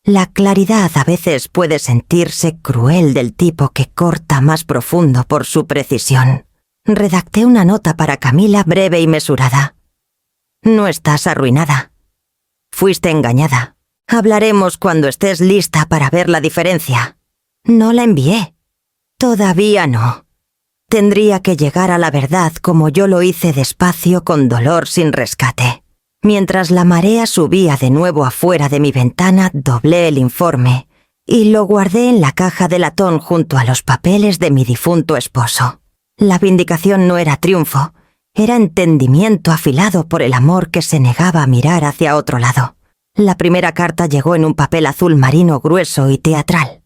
La claridad a veces puede sentirse cruel, del tipo que corta más profundo por su precisión. Redacté una nota para Camila breve y mesurada. No estás arruinada. Fuiste engañada. Hablaremos cuando estés lista para ver la diferencia. No la envié. Todavía no. Tendría que llegar a la verdad como yo lo hice, despacio, con dolor, sin rescate. Mientras la marea subía de nuevo afuera de mi ventana, doblé el informe y lo guardé en la caja de latón junto a los papeles de mi difunto esposo. La vindicación no era triunfo, era entendimiento afilado por el amor que se negaba a mirar hacia otro lado. La primera carta llegó en un papel azul marino grueso y teatral.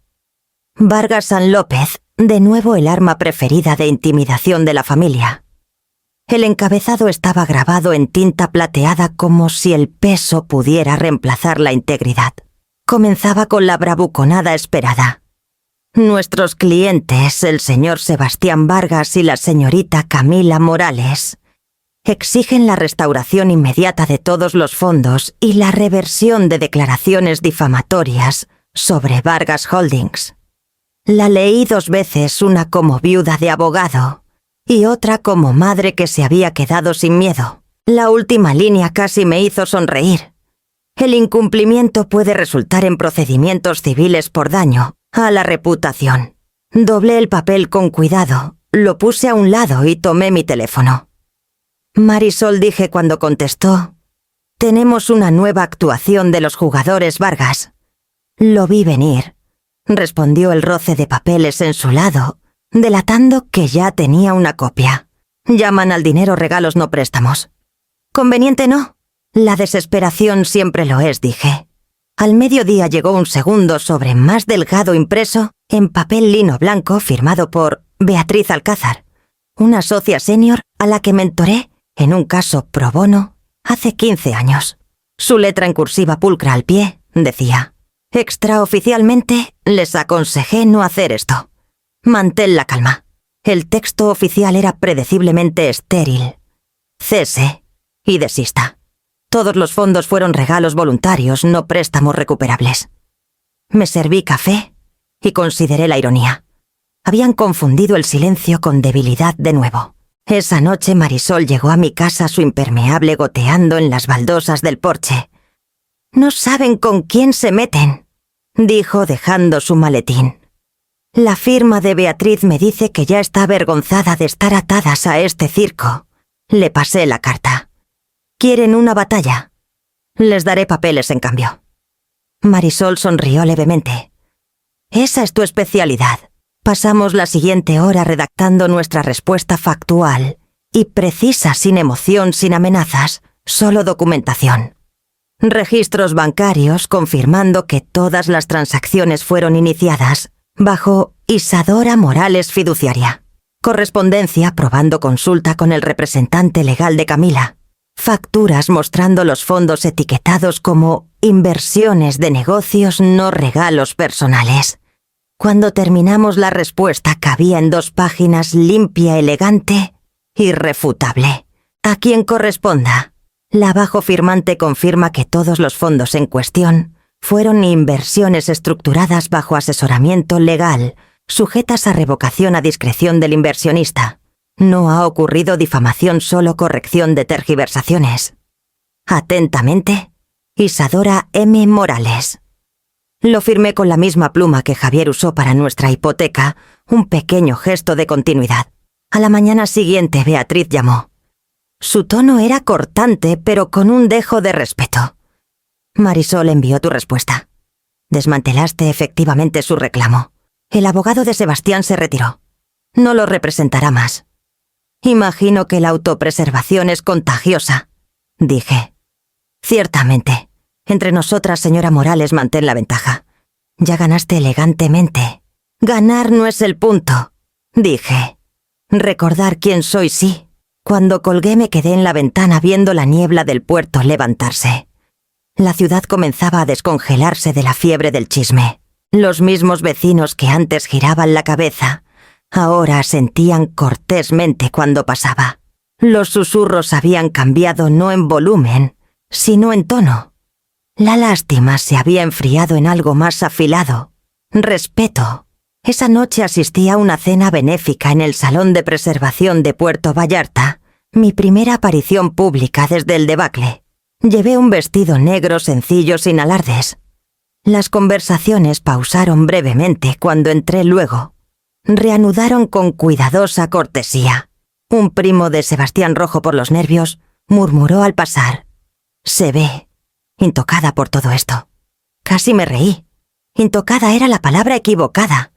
Vargas San López, de nuevo el arma preferida de intimidación de la familia. El encabezado estaba grabado en tinta plateada como si el peso pudiera reemplazar la integridad. Comenzaba con la bravuconada esperada. Nuestros clientes, el señor Sebastián Vargas y la señorita Camila Morales, exigen la restauración inmediata de todos los fondos y la reversión de declaraciones difamatorias sobre Vargas Holdings. La leí 2 veces, una como viuda de abogado y otra como madre que se había quedado sin miedo. La última línea casi me hizo sonreír. El incumplimiento puede resultar en procedimientos civiles por daño a la reputación. Doblé el papel con cuidado, lo puse a un lado y tomé mi teléfono. Marisol, dije cuando contestó: «Tenemos una nueva actuación de los jugadores Vargas». «Lo vi venir», respondió el roce de papeles en su lado, delatando que ya tenía una copia. «Llaman al dinero regalos no préstamos». «Conveniente no». «La desesperación siempre lo es», dije. Al mediodía llegó un segundo sobre más delgado impreso en papel lino blanco firmado por Beatriz Alcázar, una socia senior a la que mentoré en un caso pro bono hace 15 años. Su letra en cursiva pulcra al pie decía: «Extraoficialmente les aconsejé no hacer esto. Mantén la calma». El texto oficial era predeciblemente estéril. «Cese y desista. Todos los fondos fueron regalos voluntarios, no préstamos recuperables». Me serví café y consideré la ironía. Habían confundido el silencio con debilidad de nuevo. Esa noche Marisol llegó a mi casa, su impermeable goteando en las baldosas del porche. «No saben con quién se meten», dijo dejando su maletín. «La firma de Beatriz me dice que ya está avergonzada de estar atadas a este circo». Le pasé la carta. «¿Quieren una batalla? Les daré papeles en cambio». Marisol sonrió levemente. «Esa es tu especialidad». Pasamos la siguiente hora redactando nuestra respuesta factual y precisa, sin emoción, sin amenazas, solo documentación. Registros bancarios confirmando que todas las transacciones fueron iniciadas bajo Isadora Morales fiduciaria. Correspondencia probando consulta con el representante legal de Camila. Facturas mostrando los fondos etiquetados como inversiones de negocios, no regalos personales. Cuando terminamos la respuesta cabía en 2 páginas, limpia, elegante, irrefutable. A quien corresponda. La abajo firmante confirma que todos los fondos en cuestión fueron inversiones estructuradas bajo asesoramiento legal, sujetas a revocación a discreción del inversionista. No ha ocurrido difamación, solo corrección de tergiversaciones. Atentamente, Isadora M. Morales. Lo firmé con la misma pluma que Javier usó para nuestra hipoteca, un pequeño gesto de continuidad. A la mañana siguiente Beatriz llamó. Su tono era cortante, pero con un dejo de respeto. «Marisol envió tu respuesta. Desmantelaste efectivamente su reclamo. El abogado de Sebastián se retiró. No lo representará más». «Imagino que la autopreservación es contagiosa», dije. «Ciertamente. Entre nosotras, señora Morales, mantén la ventaja. Ya ganaste elegantemente». «Ganar no es el punto», dije. «Recordar quién soy, sí». Cuando colgué me quedé en la ventana viendo la niebla del puerto levantarse. La ciudad comenzaba a descongelarse de la fiebre del chisme. Los mismos vecinos que antes giraban la cabeza, ahora asentían cortésmente cuando pasaba. Los susurros habían cambiado no en volumen, sino en tono. La lástima se había enfriado en algo más afilado. Respeto. Esa noche asistí a una cena benéfica en el Salón de Preservación de Puerto Vallarta, mi primera aparición pública desde el debacle. Llevé un vestido negro sencillo sin alardes. Las conversaciones pausaron brevemente cuando entré luego. Reanudaron con cuidadosa cortesía. Un primo de Sebastián, rojo por los nervios, murmuró al pasar: «Se ve», intocada por todo esto. Casi me reí. Intocada era la palabra equivocada.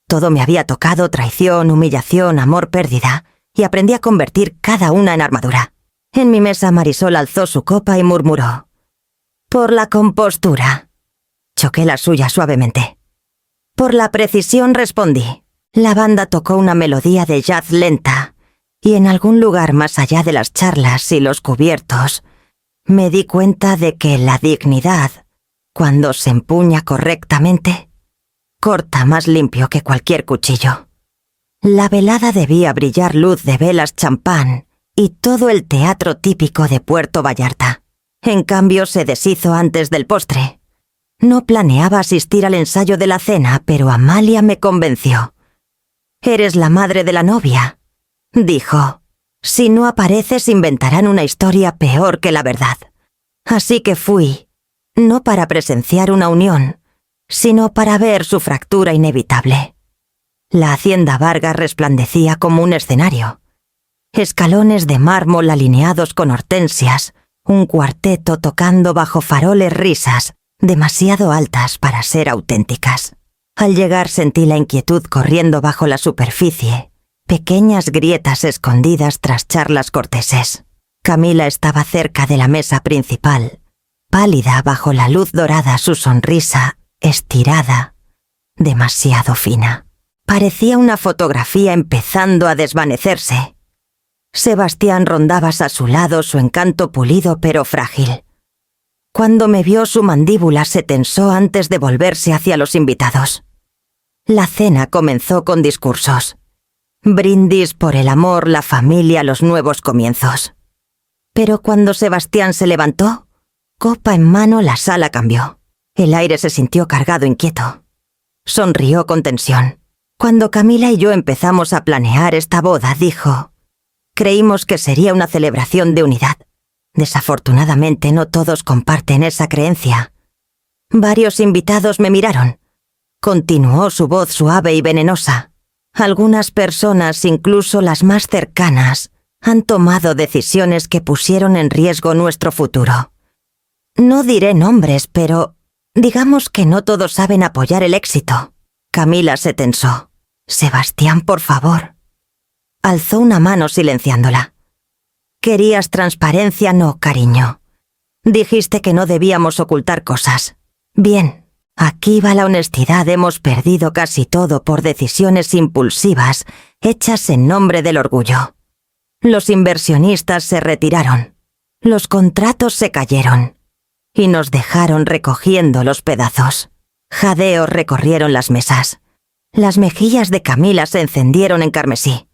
Todo me había tocado: traición, humillación, amor, pérdida, y aprendí a convertir cada una en armadura. En mi mesa Marisol alzó su copa y murmuró: «Por la compostura». Choqué la suya suavemente. «Por la precisión», respondí. La banda tocó una melodía de jazz lenta, y en algún lugar más allá de las charlas y los cubiertos, me di cuenta de que la dignidad, cuando se empuña correctamente, corta más limpio que cualquier cuchillo. La velada debía brillar luz de velas champán y todo el teatro típico de Puerto Vallarta. En cambio, se deshizo antes del postre. No planeaba asistir al ensayo de la cena, pero Amalia me convenció. «Eres la madre de la novia», dijo. «Si no apareces, inventarán una historia peor que la verdad». Así que fui, no para presenciar una unión, sino para ver su fractura inevitable. La hacienda Vargas resplandecía como un escenario. Escalones de mármol alineados con hortensias, un cuarteto tocando bajo faroles risas, demasiado altas para ser auténticas. Al llegar sentí la inquietud corriendo bajo la superficie, pequeñas grietas escondidas tras charlas corteses. Camila estaba cerca de la mesa principal, pálida bajo la luz dorada, su sonrisa estirada, demasiado fina. Parecía una fotografía empezando a desvanecerse. Sebastián rondaba a su lado, su encanto pulido pero frágil. Cuando me vio, su mandíbula se tensó antes de volverse hacia los invitados. La cena comenzó con discursos. Brindis por el amor, la familia, los nuevos comienzos. Pero cuando Sebastián se levantó, copa en mano, la sala cambió. El aire se sintió cargado, inquieto. Sonrió con tensión. Cuando Camila y yo empezamos a planear esta boda, dijo: «Creímos que sería una celebración de unidad. Desafortunadamente no todos comparten esa creencia». Varios invitados me miraron. Continuó su voz suave y venenosa. Algunas personas, incluso las más cercanas, han tomado decisiones que pusieron en riesgo nuestro futuro. No diré nombres, pero digamos que no todos saben apoyar el éxito. Camila se tensó. «Sebastián, por favor». Alzó una mano silenciándola. «Querías transparencia, no, cariño. Dijiste que no debíamos ocultar cosas. Bien, aquí va la honestidad. Hemos perdido casi todo por decisiones impulsivas, hechas en nombre del orgullo. Los inversionistas se retiraron. Los contratos se cayeron. Y nos dejaron recogiendo los pedazos». Jadeos recorrieron las mesas. Las mejillas de Camila se encendieron en carmesí.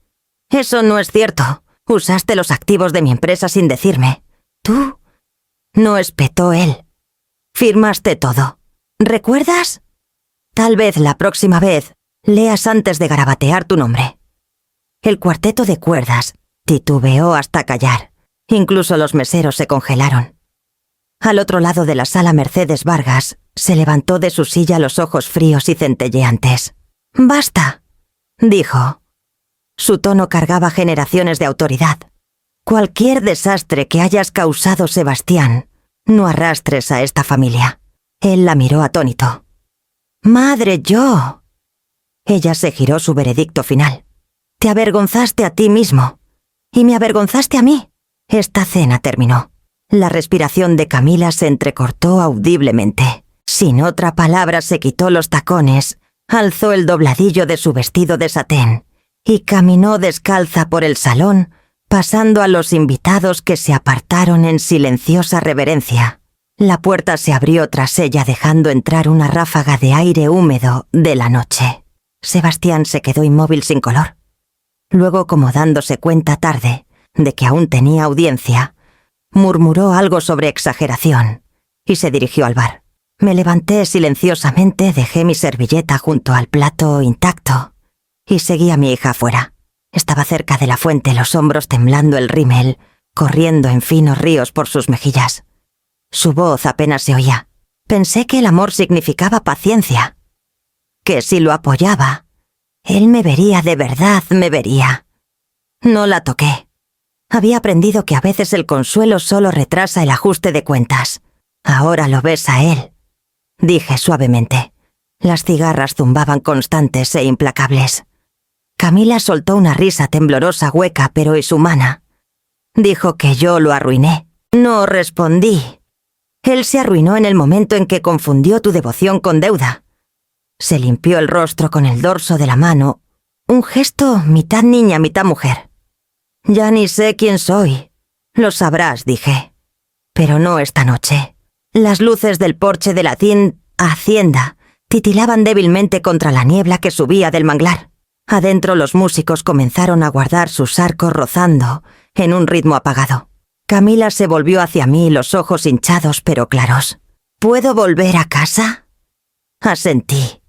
«Eso no es cierto. Usaste los activos de mi empresa sin decirme. ¿Tú?» No, espetó él. «Firmaste todo. ¿Recuerdas? Tal vez la próxima vez leas antes de garabatear tu nombre». El cuarteto de cuerdas titubeó hasta callar. Incluso los meseros se congelaron. Al otro lado de la sala, Mercedes Vargas se levantó de su silla, los ojos fríos y centelleantes. «Basta», dijo. Su tono cargaba generaciones de autoridad. «Cualquier desastre que hayas causado, Sebastián, no arrastres a esta familia». Él la miró atónito. «Madre, yo». Ella se giró, su veredicto final. «Te avergonzaste a ti mismo. Y me avergonzaste a mí». Esta cena terminó. La respiración de Camila se entrecortó audiblemente. Sin otra palabra, se quitó los tacones, alzó el dobladillo de su vestido de satén y caminó descalza por el salón, pasando a los invitados, que se apartaron en silenciosa reverencia. La puerta se abrió tras ella, dejando entrar una ráfaga de aire húmedo de la noche. Sebastián se quedó inmóvil, sin color. Luego, como dándose cuenta tarde de que aún tenía audiencia, murmuró algo sobre exageración y se dirigió al bar. Me levanté silenciosamente, dejé mi servilleta junto al plato intacto y seguí a mi hija afuera. Estaba cerca de la fuente, los hombros temblando, el rímel corriendo en finos ríos por sus mejillas. Su voz apenas se oía. Pensé que el amor significaba paciencia, que si lo apoyaba, él me vería, de verdad me vería. No la toqué. Había aprendido que a veces el consuelo solo retrasa el ajuste de cuentas. Ahora lo ves a él, dije suavemente. Las cigarras zumbaban constantes e implacables. Camila soltó una risa temblorosa, hueca, pero es humana. Dijo que yo lo arruiné. No respondí. Él se arruinó en el momento en que confundió tu devoción con deuda. Se limpió el rostro con el dorso de la mano Un gesto mitad niña, mitad mujer. Ya ni sé quién soy. Lo sabrás, dije. Pero no esta noche. Las luces del porche de la hacienda titilaban débilmente contra la niebla que subía del manglar. Adentro los músicos comenzaron a guardar sus arcos rozando en un ritmo apagado. Camila se volvió hacia mí, los ojos hinchados pero claros. ¿Puedo volver a casa? Asentí.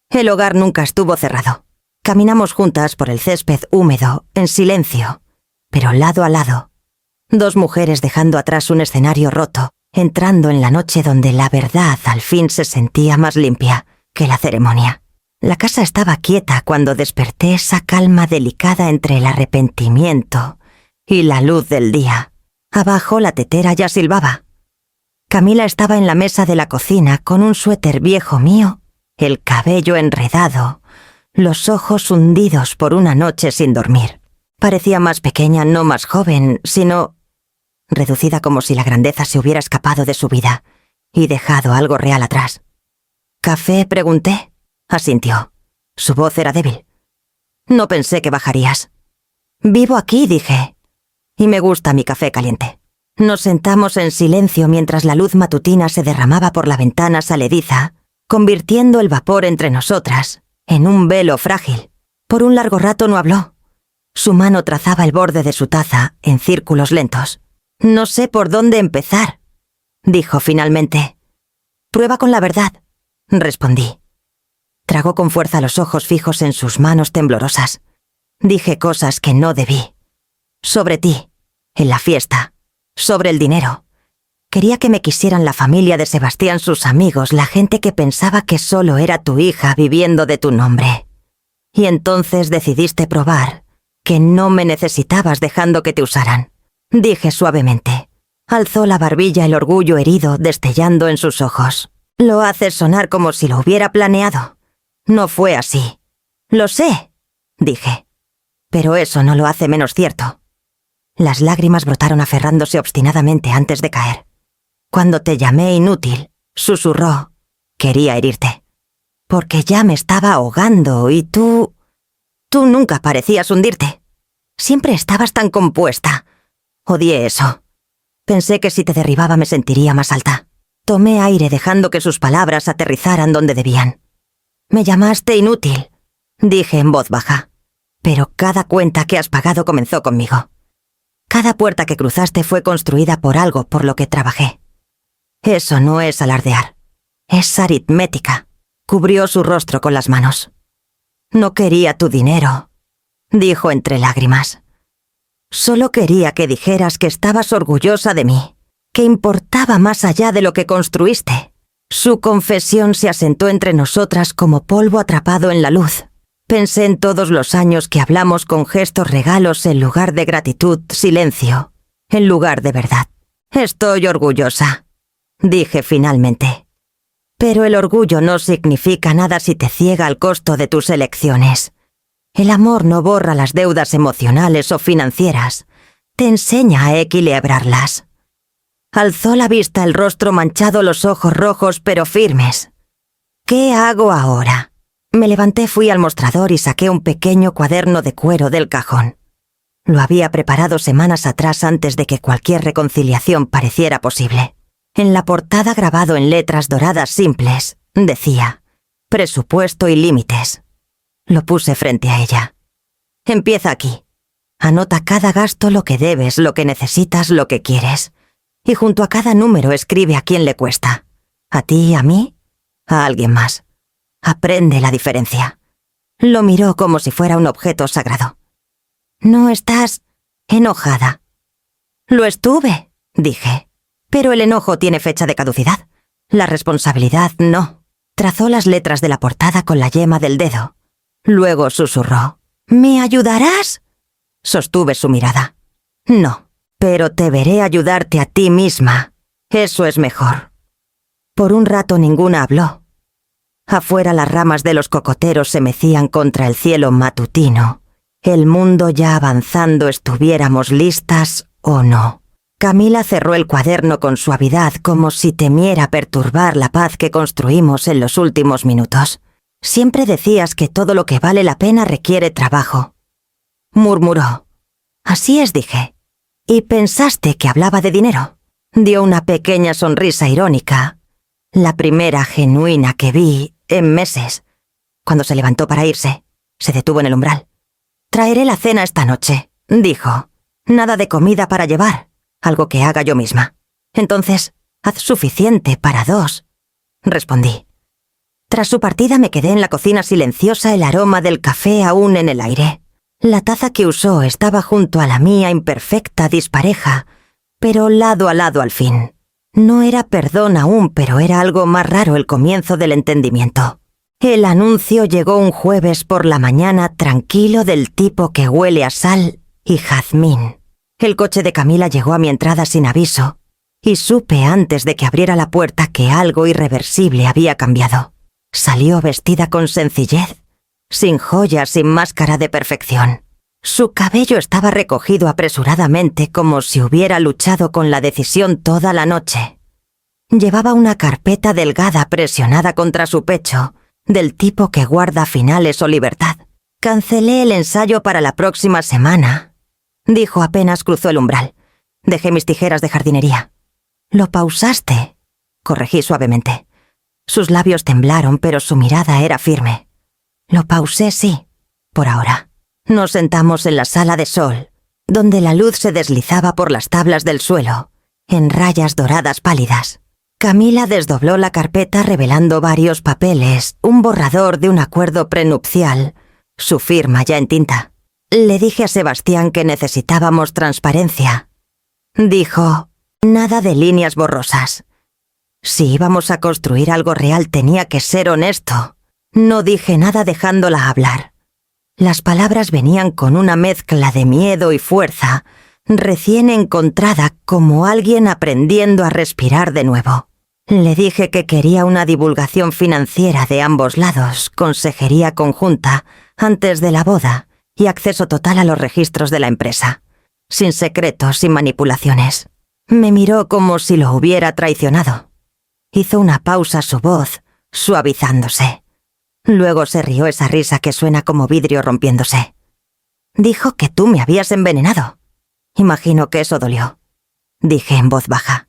El hogar nunca estuvo cerrado. Caminamos juntas por el césped húmedo, en silencio, pero lado a lado. Dos mujeres dejando atrás un escenario roto, entrando en la noche donde la verdad al fin se sentía más limpia que la ceremonia. La casa estaba quieta cuando desperté esa calma delicada entre el arrepentimiento y la luz del día. Abajo la tetera ya silbaba. Camila estaba en la mesa de la cocina con un suéter viejo mío, el cabello enredado, los ojos hundidos por una noche sin dormir. Parecía más pequeña, no más joven, sino reducida, como si la grandeza se hubiera escapado de su vida y dejado algo real atrás. ¿Café?, pregunté. Asintió. Su voz era débil. No pensé que bajarías. Vivo aquí, dije. Y me gusta mi café caliente. Nos sentamos en silencio mientras la luz matutina se derramaba por la ventana salediza, convirtiendo el vapor entre nosotras en un velo frágil. Por un largo rato no habló. Su mano trazaba el borde de su taza en círculos lentos. No sé por dónde empezar, dijo finalmente. Prueba con la verdad, respondí. Tragó con fuerza los ojos fijos en sus manos temblorosas. Dije cosas que no debí. Sobre ti, en la fiesta, sobre el dinero. Quería que me quisieran la familia de Sebastián, sus amigos, la gente que pensaba que solo era tu hija viviendo de tu nombre. Y entonces decidiste probar que no me necesitabas dejando que te usaran. Dije suavemente. Alzó la barbilla, el orgullo herido destellando en sus ojos. Lo haces sonar como si lo hubiera planeado. No fue así. Lo sé, dije. Pero eso no lo hace menos cierto. Las lágrimas brotaron aferrándose obstinadamente antes de caer. Cuando te llamé inútil, susurró, quería herirte. Porque ya me estaba ahogando y tú nunca parecías hundirte. Siempre estabas tan compuesta. Odié eso. Pensé que si te derribaba me sentiría más alta. Tomé aire dejando que sus palabras aterrizaran donde debían. Me llamaste inútil, dije en voz baja. Pero cada cuenta que has pagado comenzó conmigo. Cada puerta que cruzaste fue construida por algo por lo que trabajé. Eso no es alardear. Es aritmética. Cubrió su rostro con las manos. No quería tu dinero, dijo entre lágrimas. Solo quería que dijeras que estabas orgullosa de mí, que importaba más allá de lo que construiste. Su confesión se asentó entre nosotras como polvo atrapado en la luz. Pensé en todos los años que hablamos con gestos regalos en lugar de gratitud, silencio, en lugar de verdad. Estoy orgullosa, dije finalmente. Pero el orgullo no significa nada si te ciega al costo de tus elecciones. El amor no borra las deudas emocionales o financieras. Te enseña a equilibrarlas. Alzó la vista, el rostro manchado, los ojos rojos pero firmes. ¿Qué hago ahora? Me levanté, fui al mostrador y saqué un pequeño cuaderno de cuero del cajón. Lo había preparado semanas atrás antes de que cualquier reconciliación pareciera posible. En la portada, grabado en letras doradas simples, decía: presupuesto y límites. Lo puse frente a ella. Empieza aquí. Anota cada gasto, lo que debes, lo que necesitas, lo que quieres. Y junto a cada número escribe a quién le cuesta. ¿A ti, a mí? ¿A alguien más? Aprende la diferencia. Lo miró como si fuera un objeto sagrado. ¿No estás enojada? Lo estuve, dije. Pero el enojo tiene fecha de caducidad. La responsabilidad no. Trazó las letras de la portada con la yema del dedo. Luego susurró. ¿Me ayudarás? Sostuve su mirada. No, pero te veré ayudarte a ti misma. Eso es mejor. Por un rato ninguna habló. Afuera las ramas de los cocoteros se mecían contra el cielo matutino. El mundo ya avanzando, estuviéramos listas o no. Camila cerró el cuaderno con suavidad, como si temiera perturbar la paz que construimos en los últimos minutos. Siempre decías que todo lo que vale la pena requiere trabajo. Murmuró. Así es, dije. ¿Y pensaste que hablaba de dinero? Dio una pequeña sonrisa irónica, la primera genuina que vi en meses. Cuando se levantó para irse, se detuvo en el umbral. Traeré la cena esta noche, dijo. Nada de comida para llevar, algo que haga yo misma. Entonces, haz suficiente para 2, respondí. Tras su partida me quedé en la cocina silenciosa, el aroma del café aún en el aire. La taza que usó estaba junto a la mía, imperfecta, dispareja, pero lado a lado al fin. No era perdón aún, pero era algo más raro el comienzo del entendimiento. El anuncio llegó un jueves por la mañana tranquilo, del tipo que huele a sal y jazmín. El coche de Camila llegó a mi entrada sin aviso, y supe antes de que abriera la puerta que algo irreversible había cambiado. Salió vestida con sencillez, sin joyas, sin máscara de perfección. Su cabello estaba recogido apresuradamente, como si hubiera luchado con la decisión toda la noche. Llevaba una carpeta delgada presionada contra su pecho, del tipo que guarda finales o libertad. Cancelé el ensayo para la próxima semana, dijo apenas cruzó el umbral. Dejé mis tijeras de jardinería. Lo pausaste, corregí suavemente. Sus labios temblaron, pero su mirada era firme. Lo pausé, sí, por ahora. Nos sentamos en la sala de sol, donde la luz se deslizaba por las tablas del suelo, en rayas doradas pálidas. Camila desdobló la carpeta revelando varios papeles, un borrador de un acuerdo prenupcial, su firma ya en tinta. Le dije a Sebastián que necesitábamos transparencia. Dijo, nada de líneas borrosas. Si íbamos a construir algo real tenía que ser honesto. No dije nada dejándola hablar. Las palabras venían con una mezcla de miedo y fuerza, recién encontrada, como alguien aprendiendo a respirar de nuevo. Le dije que quería una divulgación financiera de ambos lados, consejería conjunta, antes de la boda, y acceso total a los registros de la empresa. Sin secretos, sin manipulaciones. Me miró como si lo hubiera traicionado. Hizo una pausa su voz, suavizándose. Luego se rió, esa risa que suena como vidrio rompiéndose. Dijo que tú me habías envenenado. Imagino que eso dolió. Dije en voz baja.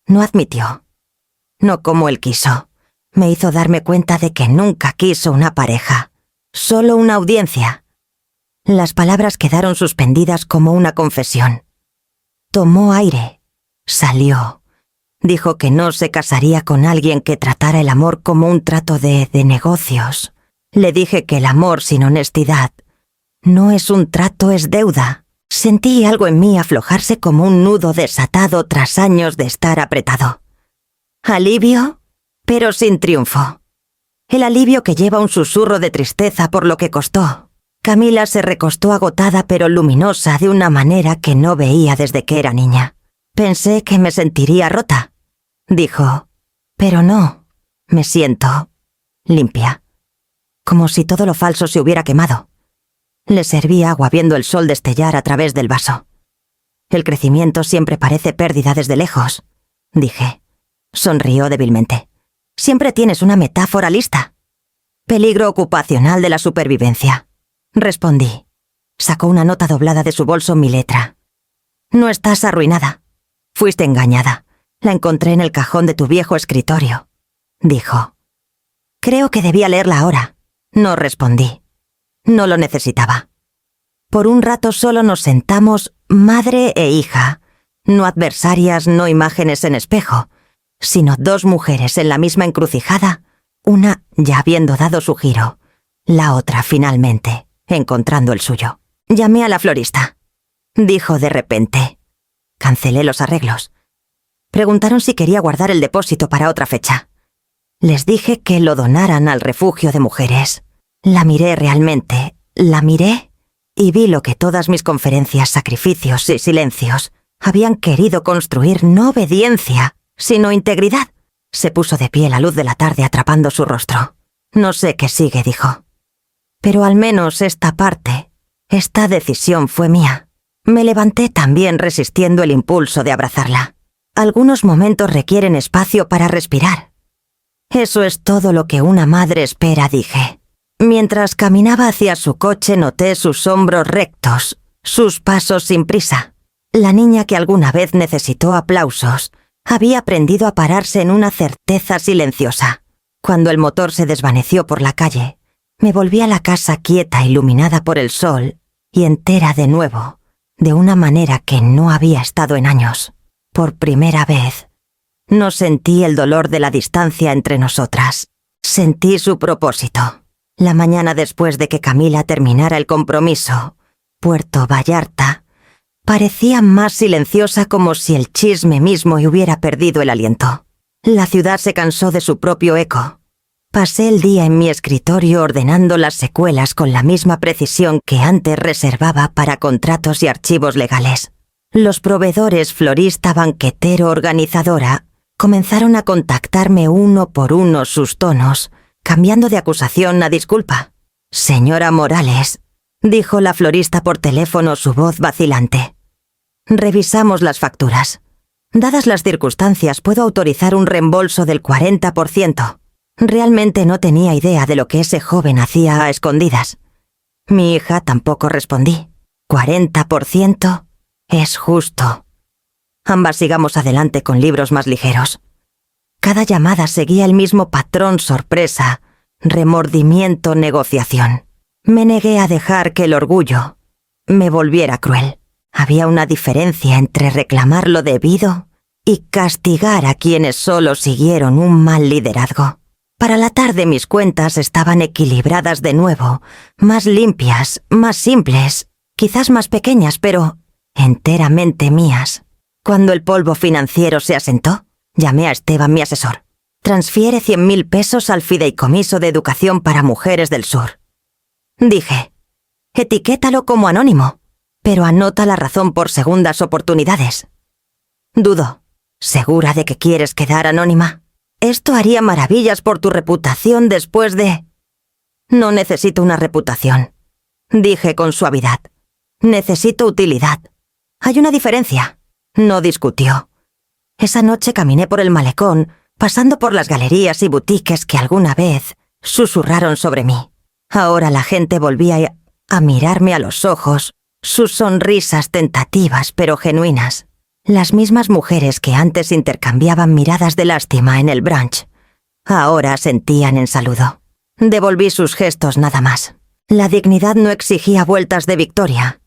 No admitió. No como él quiso. Me hizo darme cuenta de que nunca quiso una pareja. Solo una audiencia. Las palabras quedaron suspendidas como una confesión. Tomó aire. Salió. Dijo que no se casaría con alguien que tratara el amor como un trato de negocios. Le dije que el amor sin honestidad no es un trato, es deuda. Sentí algo en mí aflojarse como un nudo desatado tras años de estar apretado. Alivio, pero sin triunfo. El alivio que lleva un susurro de tristeza por lo que costó. Camila se recostó agotada pero luminosa de una manera que no veía desde que era niña. Pensé que me sentiría rota, dijo, pero no, me siento limpia, como si todo lo falso se hubiera quemado. Le serví agua viendo el sol destellar a través del vaso. El crecimiento siempre parece pérdida desde lejos, dije. Sonrió débilmente. Siempre tienes una metáfora lista. Peligro ocupacional de la supervivencia, respondí. Sacó una nota doblada de su bolso, mi letra. No estás arruinada. Fuiste engañada. La encontré en el cajón de tu viejo escritorio, dijo. Creo que debía leerla ahora. No respondí. No lo necesitaba. Por un rato solo nos sentamos, madre e hija, no adversarias, no imágenes en espejo, sino dos mujeres en la misma encrucijada, una ya habiendo dado su giro, la otra finalmente encontrando el suyo. Llamé a la florista, dijo de repente. Cancelé los arreglos. Preguntaron si quería guardar el depósito para otra fecha. Les dije que lo donaran al refugio de mujeres. La miré realmente, la miré y vi lo que todas mis conferencias, sacrificios y silencios habían querido construir, no obediencia, sino integridad. Se puso de pie la luz de la tarde atrapando su rostro. No sé qué sigue, dijo. Pero al menos esta parte, esta decisión fue mía. Me levanté también resistiendo el impulso de abrazarla. Algunos momentos requieren espacio para respirar. Eso es todo lo que una madre espera, dije. Mientras caminaba hacia su coche noté sus hombros rectos, sus pasos sin prisa. La niña que alguna vez necesitó aplausos había aprendido a pararse en una certeza silenciosa. Cuando el motor se desvaneció por la calle, me volví a la casa quieta, iluminada por el sol, y entera de nuevo, de una manera que no había estado en años. Por primera vez, no sentí el dolor de la distancia entre nosotras. Sentí su propósito. La mañana después de que Camila terminara el compromiso, Puerto Vallarta parecía más silenciosa, como si el chisme mismo hubiera perdido el aliento. La ciudad se cansó de su propio eco. Pasé el día en mi escritorio ordenando las secuelas con la misma precisión que antes reservaba para contratos y archivos legales. Los proveedores florista, banquetero, organizadora comenzaron a contactarme uno por uno, sus tonos cambiando de acusación a disculpa. «Señora Morales», dijo la florista por teléfono, su voz vacilante. «Revisamos las facturas. Dadas las circunstancias, puedo autorizar un reembolso del 40%. Realmente no tenía idea de lo que ese joven hacía a escondidas. Mi hija tampoco respondí. 40% es justo. Ambas sigamos adelante con libros más ligeros. Cada llamada seguía el mismo patrón: sorpresa, remordimiento, negociación. Me negué a dejar que el orgullo me volviera cruel. Había una diferencia entre reclamar lo debido y castigar a quienes solo siguieron un mal liderazgo. Para la tarde mis cuentas estaban equilibradas de nuevo, más limpias, más simples, quizás más pequeñas, pero enteramente mías. Cuando el polvo financiero se asentó, llamé a Esteban, mi asesor. «Transfiere 100.000 pesos al Fideicomiso de Educación para Mujeres del Sur». Dije, «Etiquétalo como anónimo, pero anota la razón por segundas oportunidades». Dudó. «¿Segura de que quieres quedar anónima? Esto haría maravillas por tu reputación después de...». «No necesito una reputación», dije con suavidad. «Necesito utilidad. Hay una diferencia». No discutió. Esa noche caminé por el malecón, pasando por las galerías y boutiques que alguna vez susurraron sobre mí. Ahora la gente volvía a mirarme a los ojos, sus sonrisas tentativas pero genuinas. Las mismas mujeres que antes intercambiaban miradas de lástima en el brunch, ahora sentían en saludo. Devolví sus gestos nada más. La dignidad no exigía vueltas de victoria.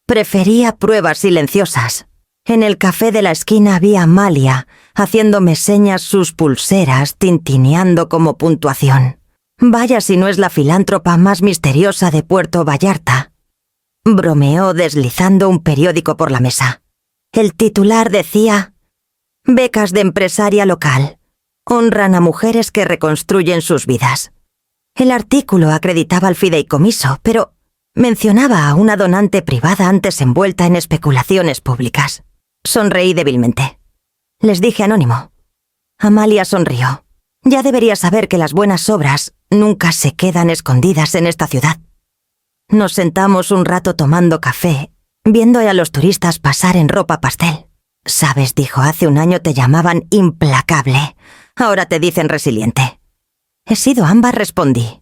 Prefería pruebas silenciosas. En el café de la esquina había Amalia, haciéndome señas sus pulseras, tintineando como puntuación. Vaya si no es la filántropa más misteriosa de Puerto Vallarta. Bromeó deslizando un periódico por la mesa. El titular decía: «Becas de empresaria local. Honran a mujeres que reconstruyen sus vidas». El artículo acreditaba al fideicomiso, pero mencionaba a una donante privada antes envuelta en especulaciones públicas. Sonreí débilmente. Les dije anónimo. Amalia sonrió. «Ya debería saber que las buenas obras nunca se quedan escondidas en esta ciudad». Nos sentamos un rato tomando café, viendo a los turistas pasar en ropa pastel. «Sabes», dijo, «hace un año te llamaban implacable. Ahora te dicen resiliente». «He sido ambas», respondí.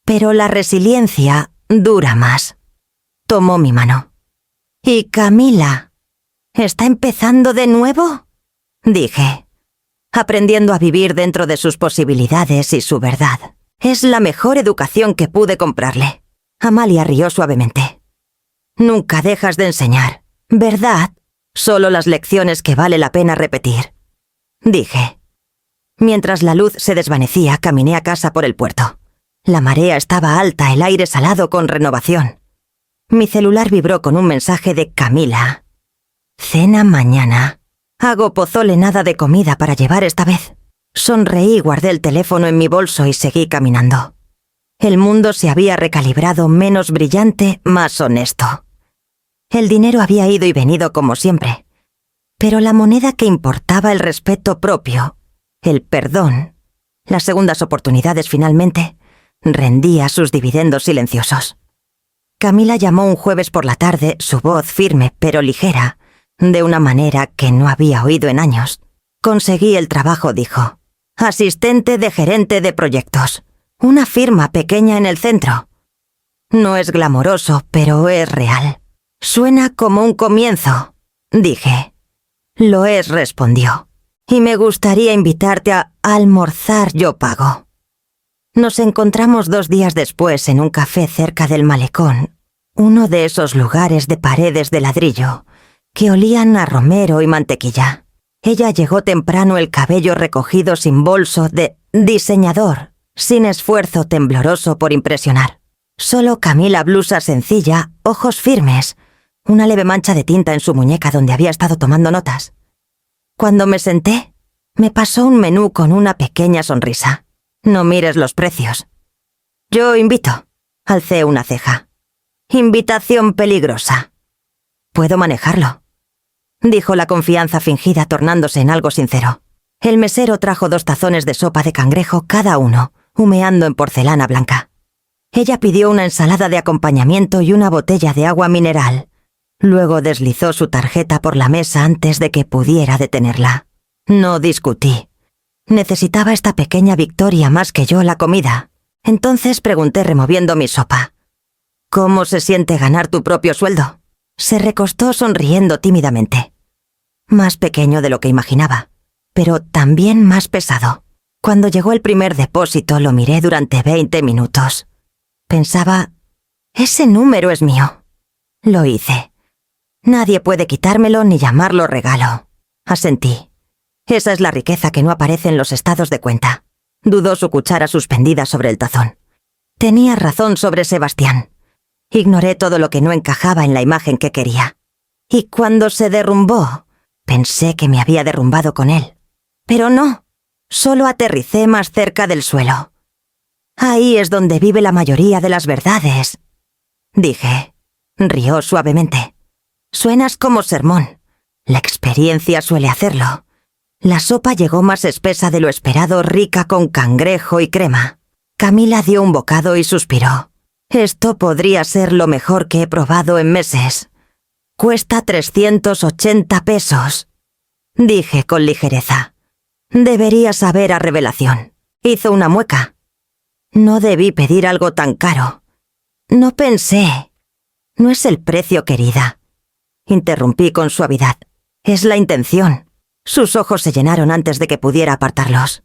«Pero la resiliencia dura más». Tomó mi mano. «¿Y Camila? ¿Está empezando de nuevo?», dije. «Aprendiendo a vivir dentro de sus posibilidades y su verdad. Es la mejor educación que pude comprarle». Amalia rió suavemente. «Nunca dejas de enseñar, ¿verdad? Solo las lecciones que vale la pena repetir», dije. Mientras la luz se desvanecía, caminé a casa por el puerto. La marea estaba alta, el aire salado con renovación. Mi celular vibró con un mensaje de Camila. «Cena mañana. Hago pozole, nada de comida para llevar esta vez». Sonreí, guardé el teléfono en mi bolso y seguí caminando. El mundo se había recalibrado, menos brillante, más honesto. El dinero había ido y venido como siempre, pero la moneda que importaba, el respeto propio, el perdón, las segundas oportunidades finalmente, rendía sus dividendos silenciosos. Camila llamó un jueves por la tarde, su voz firme pero ligera, de una manera que no había oído en años. «Conseguí el trabajo», dijo. Asistente de gerente de proyectos. Una firma pequeña en el centro. No es glamoroso, pero es real. Suena como un comienzo, dije. Lo es, respondió. Y me gustaría invitarte a almorzar, yo pago. Nos encontramos 2 días después en un café cerca del malecón, uno de esos lugares de paredes de ladrillo que olían a romero y mantequilla. Ella llegó temprano, el cabello recogido sin bolso de diseñador, sin esfuerzo tembloroso por impresionar. Solo Camila, blusa sencilla, ojos firmes, una leve mancha de tinta en su muñeca donde había estado tomando notas. Cuando me senté, me pasó un menú con una pequeña sonrisa. No mires los precios. Yo invito. Alcé una ceja. Invitación peligrosa. Puedo manejarlo, dijo la confianza fingida, tornándose en algo sincero. El mesero trajo 2 tazones de sopa de cangrejo cada uno, humeando en porcelana blanca. Ella pidió una ensalada de acompañamiento y una botella de agua mineral. Luego deslizó su tarjeta por la mesa antes de que pudiera detenerla. No discutí. Necesitaba esta pequeña victoria más que yo la comida. Entonces pregunté removiendo mi sopa. ¿Cómo se siente ganar tu propio sueldo? Se recostó sonriendo tímidamente. Más pequeño de lo que imaginaba, pero también más pesado. Cuando llegó el primer depósito lo miré durante 20 minutos. Pensaba, ese número es mío. Lo hice. Nadie puede quitármelo ni llamarlo regalo. Asentí. Esa es la riqueza que no aparece en los estados de cuenta. Dudó, su cuchara suspendida sobre el tazón. Tenía razón sobre Sebastián. Ignoré todo lo que no encajaba en la imagen que quería. Y cuando se derrumbó, pensé que me había derrumbado con él. Pero no, solo aterricé más cerca del suelo. Ahí es donde vive la mayoría de las verdades, dije. Rió suavemente. Suenas como sermón. La experiencia suele hacerlo. La sopa llegó más espesa de lo esperado, rica con cangrejo y crema. Camila dio un bocado y suspiró. Esto podría ser lo mejor que he probado en meses. Cuesta 380 pesos, dije con ligereza. Debería saber a revelación. Hizo una mueca. No debí pedir algo tan caro. No pensé. No es el precio, querida. Interrumpí con suavidad. Es la intención. Sus ojos se llenaron antes de que pudiera apartarlos.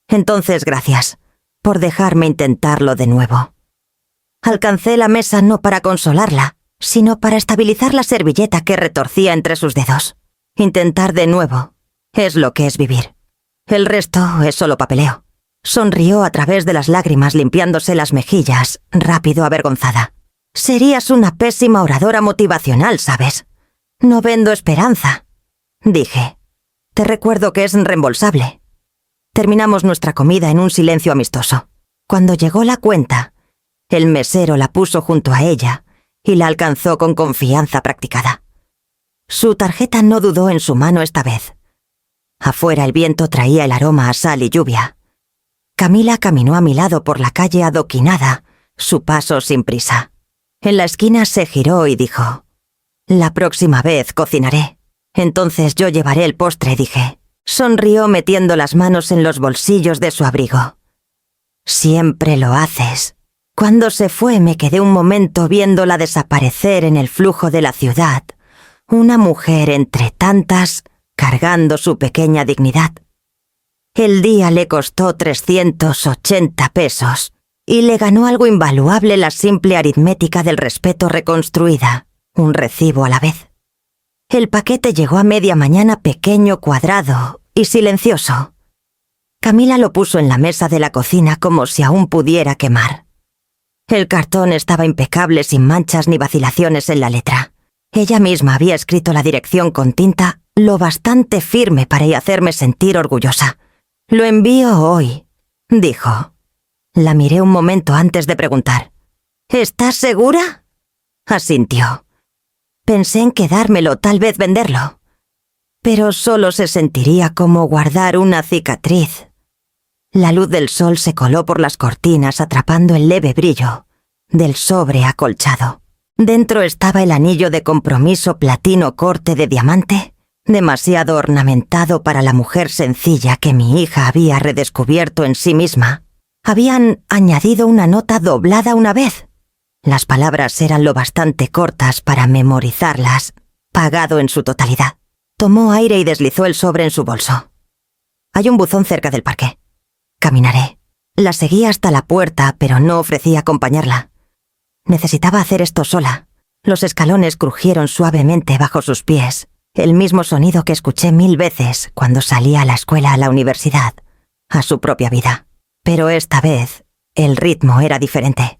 Entonces, gracias por dejarme intentarlo de nuevo. Alcancé la mesa no para consolarla, sino para estabilizar la servilleta que retorcía entre sus dedos. Intentar de nuevo es lo que es vivir. El resto es solo papeleo. Sonrió a través de las lágrimas, limpiándose las mejillas, rápido, avergonzada. Serías una pésima oradora motivacional, ¿sabes? No vendo esperanza, dije. Te recuerdo que es reembolsable. Terminamos nuestra comida en un silencio amistoso. Cuando llegó la cuenta, el mesero la puso junto a ella y la alcanzó con confianza practicada. Su tarjeta no dudó en su mano esta vez. Afuera el viento traía el aroma a sal y lluvia. Camila caminó a mi lado por la calle adoquinada, su paso sin prisa. En la esquina se giró y dijo: «La próxima vez cocinaré. Entonces yo llevaré el postre», dije. Sonrió metiendo las manos en los bolsillos de su abrigo. «Siempre lo haces». Cuando se fue me quedé un momento viéndola desaparecer en el flujo de la ciudad, una mujer entre tantas, cargando su pequeña dignidad. El día le costó 380 pesos y le ganó algo invaluable la simple aritmética del respeto reconstruida, un recibo a la vez. El paquete llegó a media mañana, pequeño, cuadrado y silencioso. Camila lo puso en la mesa de la cocina como si aún pudiera quemar. El cartón estaba impecable, sin manchas ni vacilaciones en la letra. Ella misma había escrito la dirección con tinta lo bastante firme para hacerme sentir orgullosa. «Lo envío hoy», dijo. La miré un momento antes de preguntar. «¿Estás segura?». Asintió. Pensé en quedármelo, tal vez venderlo. Pero solo se sentiría como guardar una cicatriz. La luz del sol se coló por las cortinas, atrapando el leve brillo del sobre acolchado. Dentro estaba el anillo de compromiso platino corte de diamante demasiado ornamentado para la mujer sencilla que mi hija había redescubierto en sí misma. Habían añadido una nota doblada una vez. Las palabras eran lo bastante cortas para memorizarlas. Pagado en su totalidad. Tomó aire y deslizó el sobre en su bolso. Hay un buzón cerca del parque. Caminaré. La seguí hasta la puerta, pero no ofrecí acompañarla. Necesitaba hacer esto sola. Los escalones crujieron suavemente bajo sus pies, el mismo sonido que escuché 1000 veces cuando salía a la escuela, a la universidad, a su propia vida. Pero esta vez, el ritmo era diferente.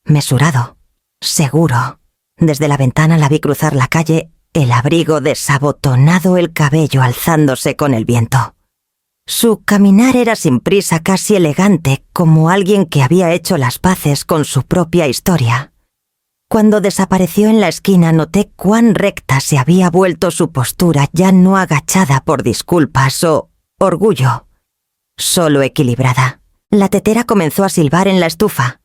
Mesurado. Seguro. Desde la ventana la vi cruzar la calle, el abrigo desabotonado, el cabello alzándose con el viento. Su caminar era sin prisa, casi elegante, como alguien que había hecho las paces con su propia historia. Cuando desapareció en la esquina noté cuán recta se había vuelto su postura, ya no agachada por disculpas o orgullo, solo equilibrada. La tetera comenzó a silbar en la estufa.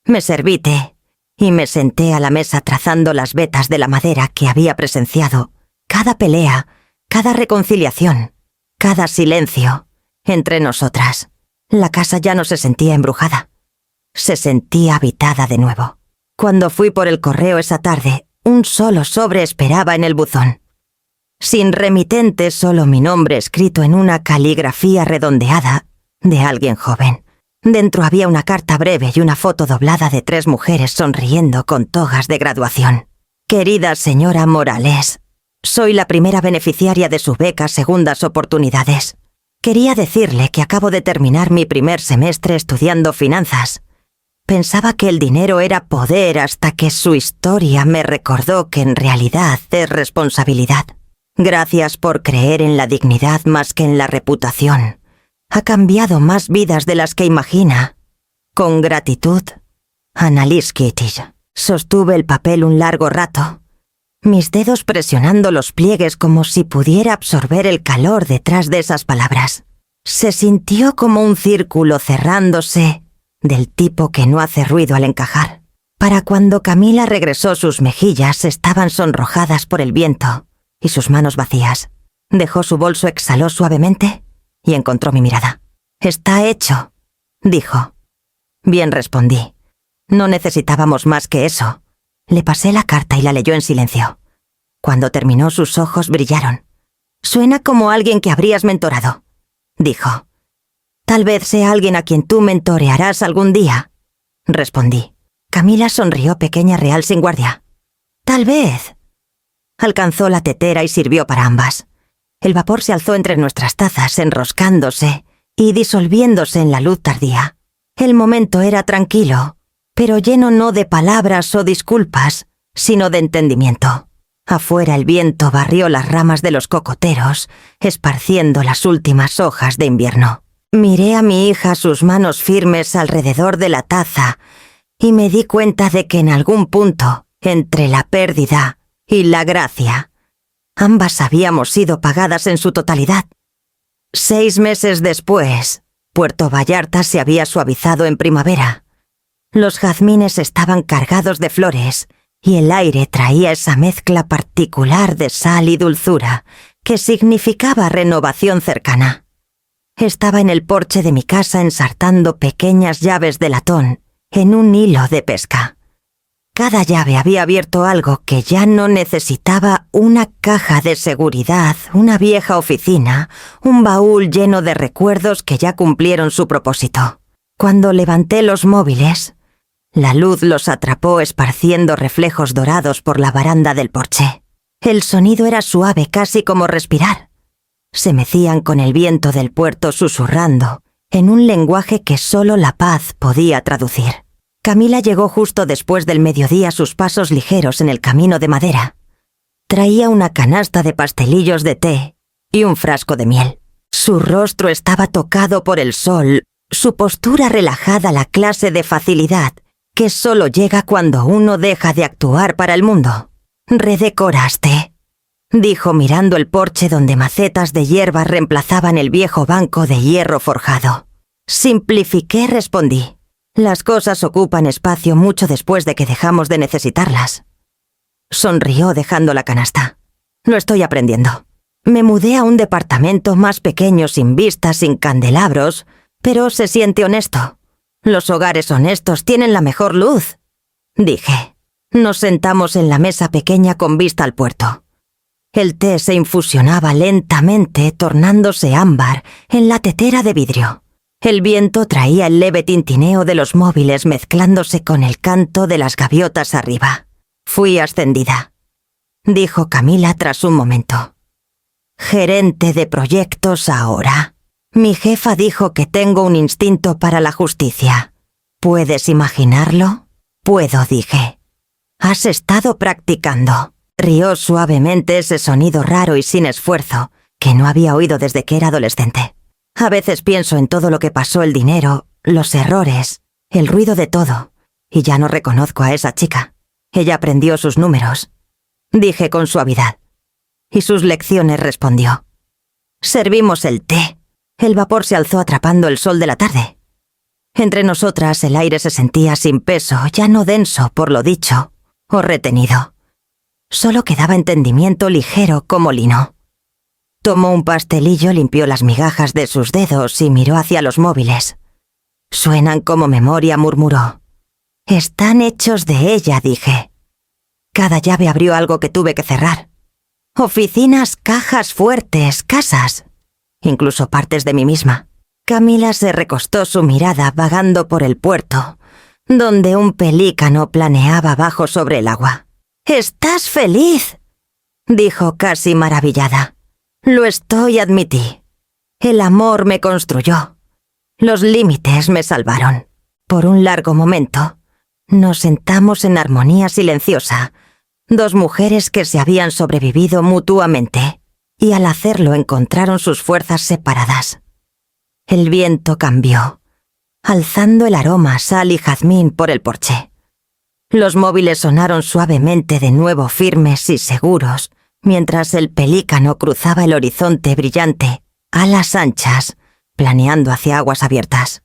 Me serví té y me senté a la mesa trazando las vetas de la madera que había presenciado, cada pelea, cada reconciliación, cada silencio entre nosotras. La casa ya no se sentía embrujada. Se sentía habitada de nuevo. Cuando fui por el correo esa tarde, un solo sobre esperaba en el buzón. Sin remitente, solo mi nombre escrito en una caligrafía redondeada de alguien joven. Dentro había una carta breve y una foto doblada de 3 mujeres sonriendo con togas de graduación. Querida señora Morales, soy la primera beneficiaria de su beca Segundas Oportunidades. Quería decirle que acabo de terminar mi primer semestre estudiando finanzas. Pensaba que el dinero era poder hasta que su historia me recordó que en realidad es responsabilidad. Gracias por creer en la dignidad más que en la reputación. Ha cambiado más vidas de las que imagina. Con gratitud, Annalise Kitty. Sostuve el papel un largo rato, mis dedos presionando los pliegues como si pudiera absorber el calor detrás de esas palabras. Se sintió como un círculo cerrándose, del tipo que no hace ruido al encajar. Para cuando Camila regresó, sus mejillas estaban sonrojadas por el viento y sus manos vacías. Dejó su bolso, exhaló suavemente y encontró mi mirada. «Está hecho», dijo. Bien, respondí. No necesitábamos más que eso. Le pasé la carta y la leyó en silencio. Cuando terminó, sus ojos brillaron. «Suena como alguien que habrías mentorado», dijo. «Tal vez sea alguien a quien tú mentorearás algún día», respondí. Camila sonrió, pequeña real sin guardia. «Tal vez». Alcanzó la tetera y sirvió para ambas. El vapor se alzó entre nuestras tazas, enroscándose y disolviéndose en la luz tardía. El momento era tranquilo, pero lleno no de palabras o disculpas, sino de entendimiento. Afuera el viento barrió las ramas de los cocoteros, esparciendo las últimas hojas de invierno. Miré a mi hija, sus manos firmes alrededor de la taza, y me di cuenta de que en algún punto, entre la pérdida y la gracia, ambas habíamos sido pagadas en su totalidad. 6 meses después, Puerto Vallarta se había suavizado en primavera. Los jazmines estaban cargados de flores y el aire traía esa mezcla particular de sal y dulzura que significaba renovación cercana. Estaba en el porche de mi casa ensartando pequeñas llaves de latón en un hilo de pesca. Cada llave había abierto algo que ya no necesitaba: una caja de seguridad, una vieja oficina, un baúl lleno de recuerdos que ya cumplieron su propósito. Cuando levanté los móviles, la luz los atrapó esparciendo reflejos dorados por la baranda del porche. El sonido era suave, casi como respirar. Se mecían con el viento del puerto susurrando, en un lenguaje que solo la paz podía traducir. Camila llegó justo después del mediodía, sus pasos ligeros en el camino de madera. Traía una canasta de pastelillos de té y un frasco de miel. Su rostro estaba tocado por el sol, su postura relajada, la clase de facilidad que solo llega cuando uno deja de actuar para el mundo. «Redecoraste», dijo mirando el porche donde macetas de hierba reemplazaban el viejo banco de hierro forjado. «Simplifiqué», respondí. «Las cosas ocupan espacio mucho después de que dejamos de necesitarlas». Sonrió dejando la canasta. «Lo estoy aprendiendo». Me mudé a un departamento más pequeño, sin vistas, sin candelabros, pero se siente honesto. Los hogares honestos tienen la mejor luz, dije. Nos sentamos en la mesa pequeña con vista al puerto. El té se infusionaba lentamente, tornándose ámbar en la tetera de vidrio. El viento traía el leve tintineo de los móviles mezclándose con el canto de las gaviotas arriba. Fui ascendida, dijo Camila tras un momento. Gerente de proyectos ahora. Mi jefa dijo que tengo un instinto para la justicia. ¿Puedes imaginarlo? Puedo, dije. ¿Has estado practicando? Rió suavemente ese sonido raro y sin esfuerzo, que no había oído desde que era adolescente. A veces pienso en todo lo que pasó, el dinero, los errores, el ruido de todo, y ya no reconozco a esa chica. Ella aprendió sus números, dije con suavidad. Y sus lecciones, respondió. Servimos el té. El vapor se alzó atrapando el sol de la tarde. Entre nosotras el aire se sentía sin peso, ya no denso por lo dicho o retenido. Solo quedaba entendimiento ligero como lino. Tomó un pastelillo, limpió las migajas de sus dedos y miró hacia los móviles. Suenan como memoria, murmuró. Están hechos de ella, dije. Cada llave abrió algo que tuve que cerrar. Oficinas, cajas fuertes, casas, incluso partes de mí misma. Camila se recostó su mirada vagando por el puerto, donde un pelícano planeaba abajo sobre el agua. «¿Estás feliz?», dijo casi maravillada. «Lo estoy», admití. «El amor me construyó. Los límites me salvaron». Por un largo momento, nos sentamos en armonía silenciosa, dos mujeres que se habían sobrevivido mutuamente, y al hacerlo encontraron sus fuerzas separadas. El viento cambió, alzando el aroma a sal y jazmín por el porche. Los móviles sonaron suavemente de nuevo, firmes y seguros, mientras el pelícano cruzaba el horizonte brillante, alas anchas, planeando hacia aguas abiertas.